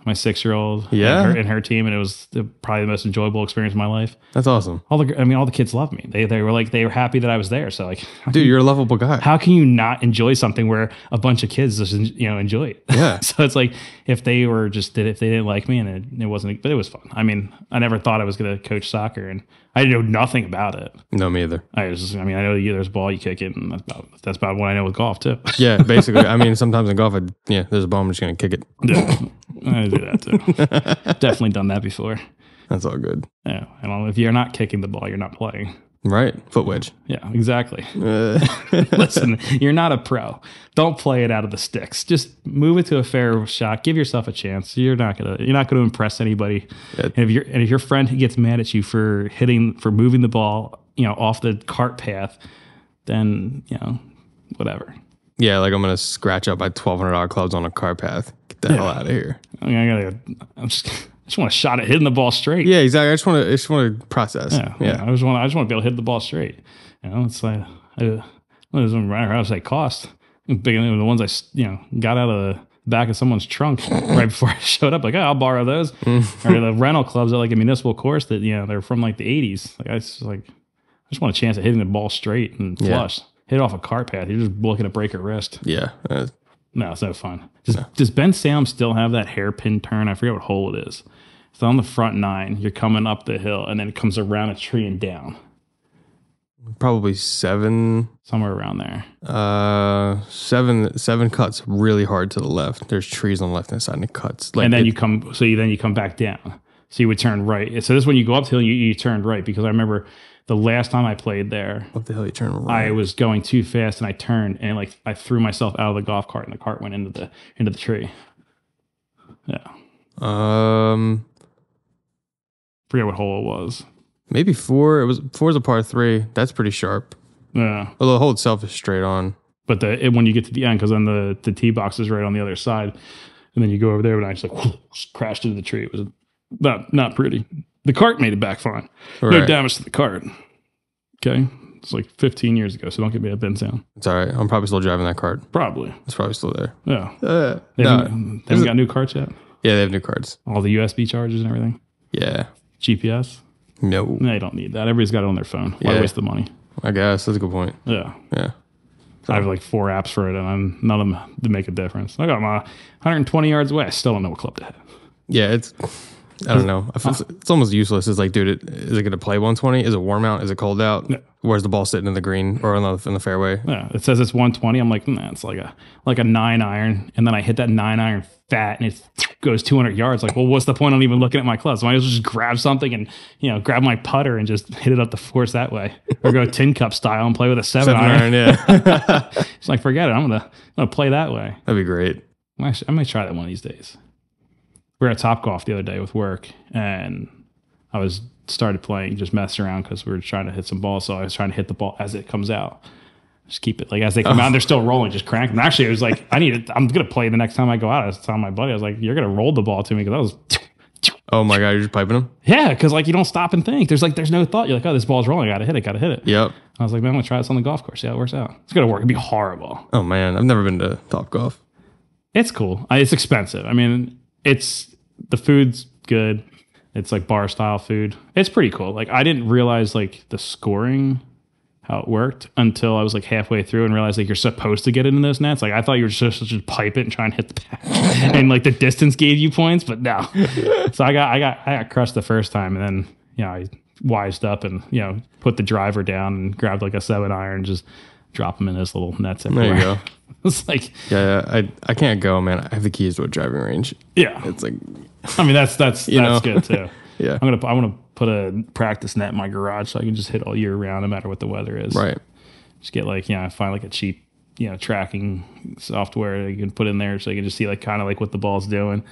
6-year-old and her team, and it was probably the most enjoyable experience of my life. That's awesome. All the kids loved me. They were happy that I was there. So like, dude, you're a lovable guy. How can you not enjoy something where a bunch of kids just enjoy it? Yeah. So it's like if they didn't like me and it wasn't, but it was fun. I mean, I never thought I was going to coach soccer, and I know nothing about it. No, me either. I know there's a ball, you kick it, and that's about what I know with golf too. Yeah, basically. I mean, sometimes in golf, there's a ball, I'm just going to kick it. Yeah, I do that too. Definitely done that before. That's all good. Yeah, and if you're not kicking the ball, you're not playing. Right. Foot wedge. Yeah, exactly. Listen, you're not a pro. Don't play it out of the sticks. Just move it to a fair shot. Give yourself a chance. You're not gonna impress anybody. Yeah. And if your friend gets mad at you for moving the ball, off the cart path, then whatever. Yeah, like I'm gonna scratch up my $1,200 clubs on a cart path. Get the hell out of here. I mean, I just want a shot at hitting the ball straight. Yeah, exactly. I just want to process. Yeah. I just want to be able to hit the ball straight. It's like it doesn't matter how much they cost. Big the ones I got out of the back of someone's trunk right before I showed up. Like, I'll borrow those. Or the rental clubs at like a municipal course that they're from like the 80s. Like I just want a chance at hitting the ball straight and flush. Hit it off a cart path. You're just looking to break a wrist. Yeah. No, it's no fun. Does Ben Sam still have that hairpin turn? I forget what hole it is. It's on the front 9. You're coming up the hill, and then it comes around a tree and down. Probably 7. Somewhere around there. 7 cuts really hard to the left. There's trees on the left-hand side, and it cuts. Like, and then you come back down. So you would turn right. So this when you go up the hill, you turned right, because I remember the last time I played there, up the hill you turn right. I was going too fast, and I turned, and I threw myself out of the golf cart, and the cart went into the tree. Yeah. Forget what hole it was. Maybe 4. 4's a par 3. That's pretty sharp. Yeah. Although the hole itself is straight on. But when you get to the end, because then the tee box is right on the other side, and then you go over there, and I just crashed into the tree. It was not pretty. The cart made it back fine. Right. No damage to the cart. Okay. It's like 15 years ago, so don't get me a Ben Sound. It's all right. I'm probably still driving that cart. Probably. It's probably still there. Yeah. They haven't got new carts yet? Yeah, they have new carts. All the USB chargers and everything? Yeah. GPS? No. No, you don't need that. Everybody's got it on their phone. Why waste the money? I guess. That's a good point. Yeah. Yeah. So I have like 4 apps for it, and none of them to make a difference. I got my 120 yards away. I still don't know what club to hit. Yeah, I don't know. It's almost useless. It's like, dude, is it going to play 120? Is it warm out? Is it cold out? Yeah. Where's the ball sitting in the green or in the fairway? Yeah, it says it's 120. I'm like, nah, it's like a 9 iron, and then I hit that 9 iron fat, and it goes 200 yards. Like, well, what's the point of even looking at my clubs? So I might as well just grab something and grab my putter and just hit it up the force that way, or go tin cup style and play with a 7 iron. Yeah, it's like, forget it. I'm gonna play that way. That'd be great. I might try that one of these days. We were at Topgolf the other day with work, and I started playing, just messing around because we were trying to hit some balls. So I was trying to hit the ball as it comes out. Just keep it like as they come out, and they're still rolling, just crank them. Actually, it was like I'm gonna play the next time I go out. I was telling my buddy, I was like, you're gonna roll the ball to me, because that was. Oh my god, you're just piping them? Yeah, because you don't stop and think. There's no thought. You're like, oh, this ball's rolling. I gotta hit it. Yep. I was like, man, I'm gonna try this on the golf course. See how it works out. It's gonna work. It'd be horrible. Oh man, I've never been to Topgolf. It's cool. It's expensive. I mean, the food's good. It's like bar style food. It's pretty cool. Like, I didn't realize like the scoring, how it worked, until I was like halfway through and realized like you're supposed to get it in those nets. Like, I thought you were just supposed to just pipe it and try and hit the back, and like the distance gave you points, but no. So I got crushed the first time, and then I wised up and put the driver down and grabbed like a 7 iron and just drop them in those little nets everywhere. There you go. It's like, yeah, I can't go, man. I have the keys to a driving range. Yeah, it's like, I mean, that's good too. Yeah, I want to put a practice net in my garage so I can just hit all year round, no matter what the weather is. Right. Just get find like a cheap tracking software that you can put in there so you can just see like kind of like what the ball's doing.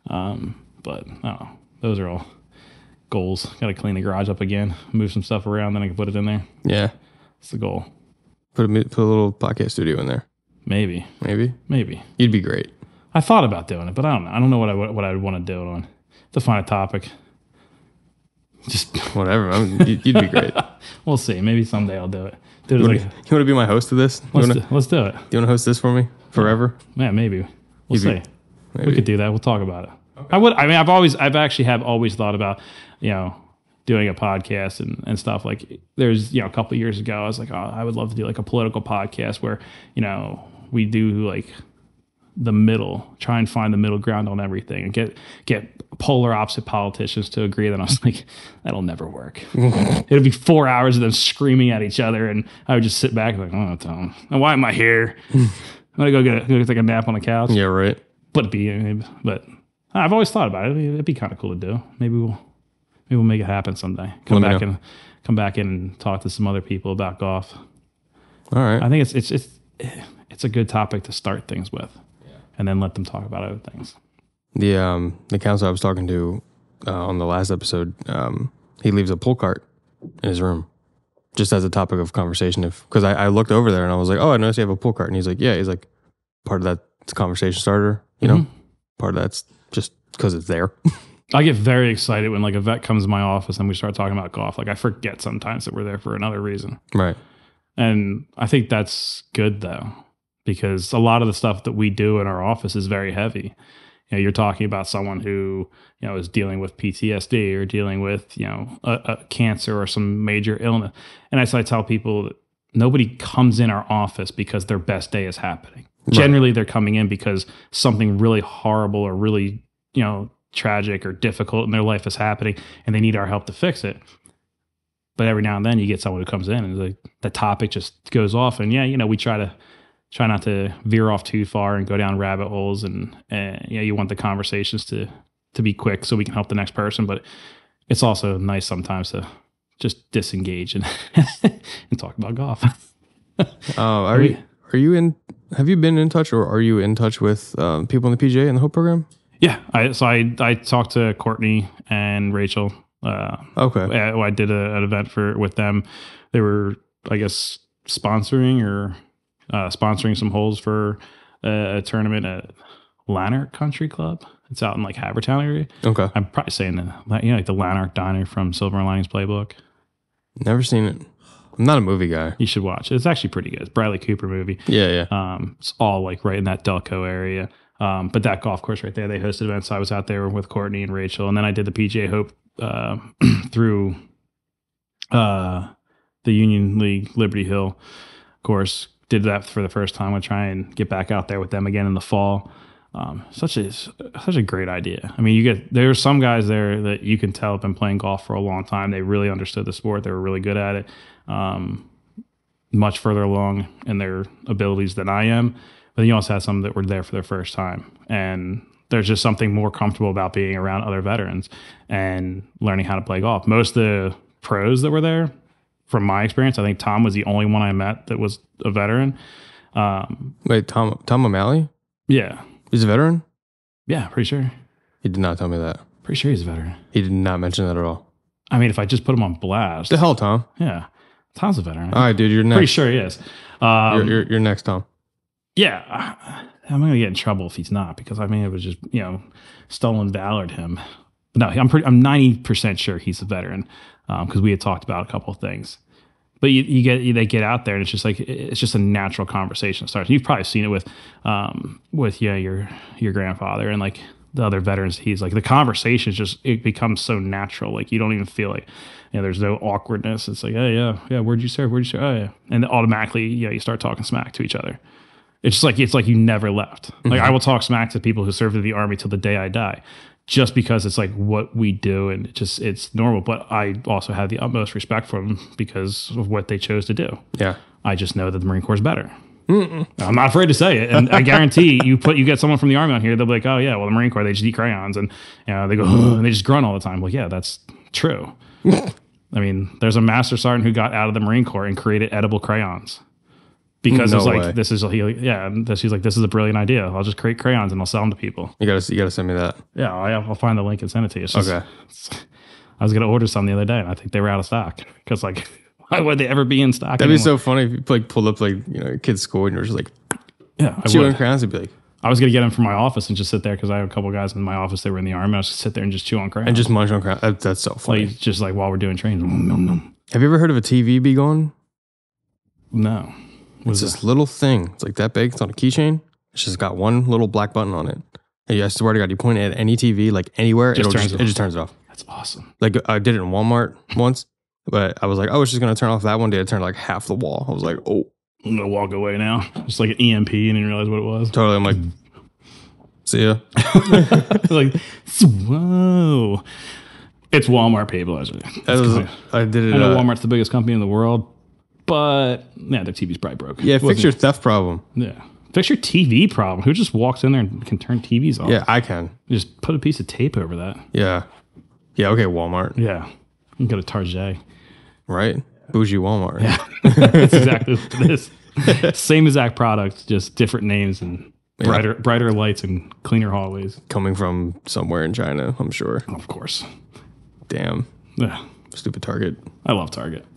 But I don't know. Those are all goals. Got to clean the garage up again, move some stuff around, then I can put it in there. Yeah, that's the goal. Put a little podcast studio in there. Maybe. You'd be great. I thought about doing it, but I don't know. I don't know what I would want to do it on. To find a topic. Just whatever. You'd be great. We'll see. Maybe someday I'll do it. You want to be my host of this? Let's do it. You want to host this for me forever? Yeah, maybe. We'll see. Maybe. We could do that. We'll talk about it. Okay. I've actually always thought about, doing a podcast and stuff. Like there's, a couple of years ago, I was like, oh, I would love to do like a political podcast where, we do like the middle, try and find the middle ground on everything and get polar opposite politicians to agree. Then I was like, that'll never work. It'll be 4 hours of them screaming at each other. And I would just sit back and like, oh, Tom, why am I here? I'm going to go take a nap on the couch. Yeah, right. But I've always thought about it. It'd be kind of cool to do. Maybe we'll make it happen someday. Come back and talk to some other people about golf. All right. I think it's a good topic to start things with, and then let them talk about other things. The counselor I was talking to on the last episode, he leaves a pull cart in his room, just as a topic of conversation. Because I looked over there and I was like, oh, I noticed you have a pull cart, and he's like, yeah. He's like, part of that's a conversation starter, know. Part of that's just because it's there. I get very excited when like a vet comes to my office and we start talking about golf. Like I forget sometimes that we're there for another reason. Right. And I think that's good though, because a lot of the stuff that we do in our office is very heavy. You're talking about someone who, is dealing with PTSD or dealing with, a cancer or some major illness. And I tell people that nobody comes in our office because their best day is happening. Right. Generally, they're coming in because something really horrible or really, tragic or difficult in their life is happening and they need our help to fix it. But every now and then you get someone who comes in and like the topic just goes off, and we try not to veer off too far and go down rabbit holes, and you want the conversations to be quick so we can help the next person, but it's also nice sometimes to just disengage and and talk about golf. Have you been in touch, or are you in touch with people in the PGA and the Hope program? Yeah, I talked to Courtney and Rachel. Okay. I did an event with them. They were, I guess, sponsoring some holes for a tournament at Lanark Country Club. It's out in like Havertown area. Okay. I'm probably saying like the Lanark Diner from Silver Linings Playbook. Never seen it. I'm not a movie guy. You should watch it. It's actually pretty good. It's Bradley Cooper movie. Yeah. It's all like right in that Delco area. But that golf course right there, they hosted events. So I was out there with Courtney and Rachel, and then I did the PGA Hope through the Union League Liberty Hill course. Did that for the first time. I'll try and get back out there with them again in the fall. Such a great idea. I mean, there are some guys there that you can tell have been playing golf for a long time. They really understood the sport. They were really good at it. Much further along in their abilities than I am. But you also had some that were there for their first time. And there's just something more comfortable about being around other veterans and learning how to play golf. Most of the pros that were there, from my experience, I think Tom was the only one I met that was a veteran. Wait, Tom O'Malley? Yeah. He's a veteran? Yeah, pretty sure. He did not tell me that. Pretty sure he's a veteran. He did not mention that at all. I mean, if I just put him on blast. The hell, Tom? Yeah. Tom's a veteran. All right, dude, you're next. Pretty sure he is. You're next, Tom. Yeah. I'm going to get in trouble if he's not, because I mean, it was just, stolen valored him. No, I'm 90% sure he's a veteran, because we had talked about a couple of things. But they get out there and it's just a natural conversation starts. You've probably seen it with your grandfather and like the other veterans. He's like, the conversation it becomes so natural. Like you don't even feel like, there's no awkwardness. It's like, hey, yeah, where'd you serve? Oh yeah. And automatically, you start talking smack to each other. It's like you never left. Like I will talk smack to people who served in the Army till the day I die, just because it's like what we do and it's normal. But I also have the utmost respect for them because of what they chose to do. Yeah. I just know that the Marine Corps is better. I'm not afraid to say it. And I guarantee you get someone from the Army on here, they'll be like, oh yeah, well the Marine Corps, they just eat crayons and they go, and they just grunt all the time. Well, yeah, that's true. I mean, there's a master sergeant who got out of the Marine Corps and created edible crayons. Because it's like, this is a brilliant idea. I'll just create crayons and I'll sell them to people. You gotta send me that. Yeah, I'll find the link and send it to you. Okay. I was gonna order some the other day and I think they were out of stock. Because like, why would they ever be in stock? That'd be so funny if you like pulled up like a kid's school and you're just like, chewing crayons and be like, I was gonna get them from my office and just sit there because I have a couple guys in my office that were in the army. I was just sit there and just chew on crayons And just munch on crayons. That's so funny. like just like while we're doing training. Have you ever heard of a TV be gone? No, It's this little thing. It's like that big. It's on a keychain. It's just got one little black button on it. And I swear to God, you point it at any TV, like anywhere, it just turns it off. That's awesome. Like I did it in Walmart once, but I was like, oh, it's just gonna turn off that one day. It turned like half the wall. I was like, oh, I'm gonna walk away now. Just like an EMP, and didn't realize what it was. Totally. I'm like, see ya. Like, whoa. It's Walmart people. I did it. I know Walmart's the biggest company in the world, but yeah, their TV's probably broken. Yeah, fix your theft problem. Yeah. Fix your TV problem. Who just walks in there and can turn TVs off? Yeah, I can. Just put a piece of tape over that. Yeah. Yeah, okay, Walmart. Yeah. You can go to Target. Right? Bougie Walmart. Yeah. That's exactly what it is. Same exact product, just different names and brighter lights and cleaner hallways. Coming from somewhere in China, I'm sure. Of course. Damn. Yeah. Stupid Target. I love Target.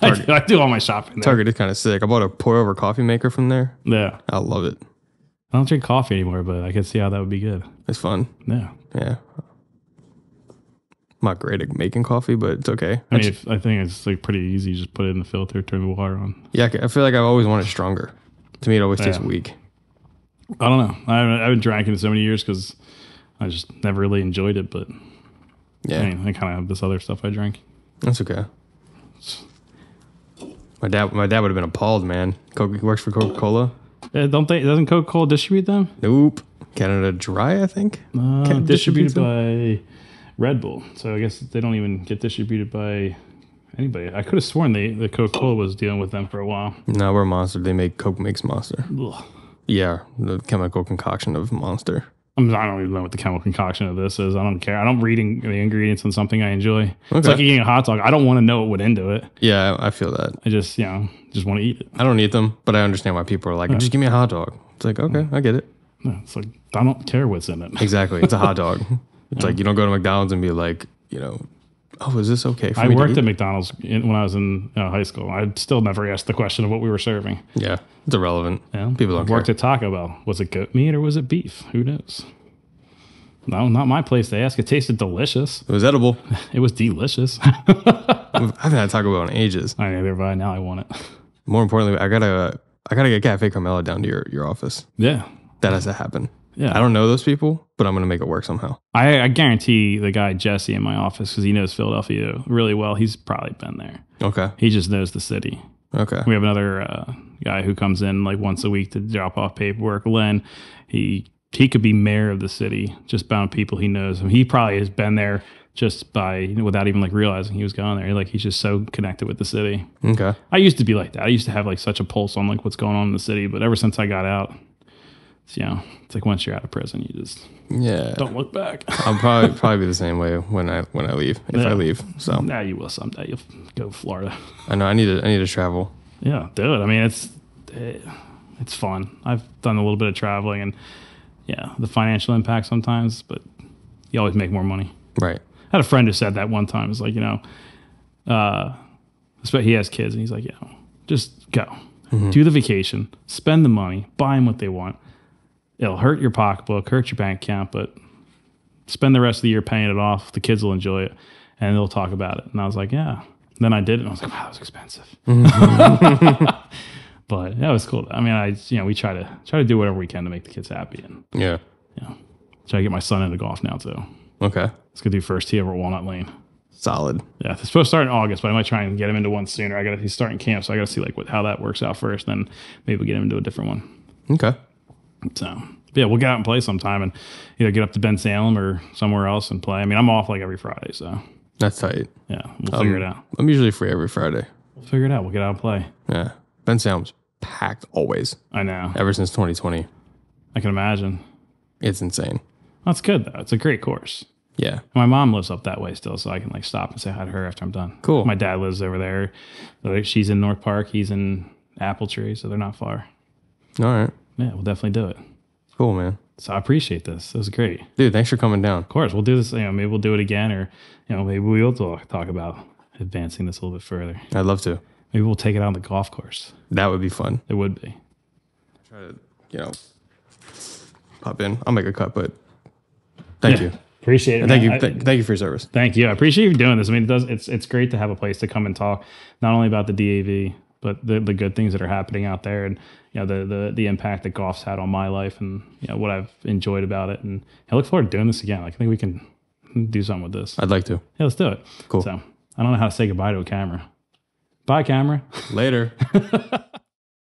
I do all my shopping there. Target is kind of sick. I bought a pour-over coffee maker from there. Yeah. I love it. I don't drink coffee anymore, but I can see how that would be good. It's fun. Yeah. Yeah. I'm not great at making coffee, but it's okay. I think it's like pretty easy. Just put it in the filter, turn the water on. Yeah, I feel like I've always wanted stronger. To me, it always tastes weak. I don't know. I haven't drank in so many years because I just never really enjoyed it. But yeah, I kind of have this other stuff I drink. That's okay. My dad would have been appalled, man. He works for Coca-Cola. Doesn't Coca-Cola distribute them? Nope. Canada Dry, I think. Distributed by Red Bull. So I guess they don't even get distributed by anybody. I could have sworn the Coca-Cola was dealing with them for a while. No, we're Monster. They make Coke makes Monster. Ugh. Yeah, the chemical concoction of Monster. I don't even know what the chemical concoction of this is. I don't care. I don't read the ingredients on something I enjoy. Okay. It's like eating a hot dog. I don't want to know what went into it. Yeah, I feel that. I just want to eat it. I don't eat them, but I understand why people are like, just give me a hot dog. It's like, okay, I get it. It's like, I don't care what's in it. Exactly. It's a hot dog. It's like, you don't go to McDonald's and be like, oh, is this okay for me I worked at McDonald's when I was in high school. I still never asked the question of what we were serving. Yeah, it's irrelevant. Yeah. People don't care. Worked at Taco Bell. Was it goat meat or was it beef? Who knows? No, not my place. They asked. It tasted delicious. It was edible. It was delicious. I haven't had Taco Bell in ages. I neither have I. Now I want it. More importantly, I gotta get Cafe Carmela down to your office. Yeah, that has to happen. Yeah, I don't know those people, but I'm gonna make it work somehow. I guarantee the guy Jesse in my office, because he knows Philadelphia really well. He's probably been there. Okay. He just knows the city. Okay. We have another guy who comes in like once a week to drop off paperwork. Len, he could be mayor of the city just by people he knows. I mean, he probably has been there just by without even like realizing he was going there. Like he's just so connected with the city. Okay. I used to be like that. I used to have like such a pulse on like what's going on in the city. But ever since I got out, it's like once you're out of prison, you just don't look back. I'll probably be the same way when I leave if I leave. So yeah, you will someday. You'll go to Florida. I know. I need to travel. Yeah, do it. I mean, it's fun. I've done a little bit of traveling and. Yeah, the financial impact sometimes, but you always make more money. Right. I had a friend who said that one time. It's like, he has kids, and he's like, just go. Mm-hmm. Do the vacation, spend the money, buy them what they want. It'll hurt your pocketbook, hurt your bank account, but spend the rest of the year paying it off. The kids will enjoy it, and they'll talk about it. And I was like, yeah. And then I did it, and I was like, wow, that was expensive. Mm-hmm. But yeah, it was cool. I mean, we try to do whatever we can to make the kids happy, and try to get my son into golf now too. Okay, let's go do first tee over at Walnut Lane. Solid. Yeah, it's supposed to start in August, but I might try and get him into one sooner. He's starting camp, so I got to see like how that works out first. Then maybe we'll get him into a different one. Okay. So yeah, we'll get out and play sometime, and either get up to Ben Salem or somewhere else and play. I mean, I'm off like every Friday, so that's tight. Yeah, we'll figure it out. I'm usually free every Friday. We'll figure it out. We'll get out and play. Yeah, Ben Salem's packed always. I know. Ever since 2020. I can imagine. It's insane. That's good though. It's a great course. Yeah. My mom lives up that way still, so I can like stop and say hi to her after I'm done. Cool. My dad lives over there. She's in North Park. He's in Apple Tree, so they're not far. All right. Yeah, we'll definitely do it. Cool, man. So I appreciate this. It was great. Dude, thanks for coming down. Of course. We'll do this. Maybe we'll do it again, or maybe we'll talk about advancing this a little bit further. I'd love to. Maybe we'll take it on the golf course. That would be fun. It would be. Try to, pop in. I'll make a cut, but thank you. Appreciate it. And thank you for your service. Thank you. I appreciate you doing this. I mean, it's great to have a place to come and talk not only about the DAV, but the good things that are happening out there, and the impact that golf's had on my life, and what I've enjoyed about it. And I look forward to doing this again. Like, I think we can do something with this. I'd like to. Yeah, let's do it. Cool. So I don't know how to say goodbye to a camera. Bye, camera. Later.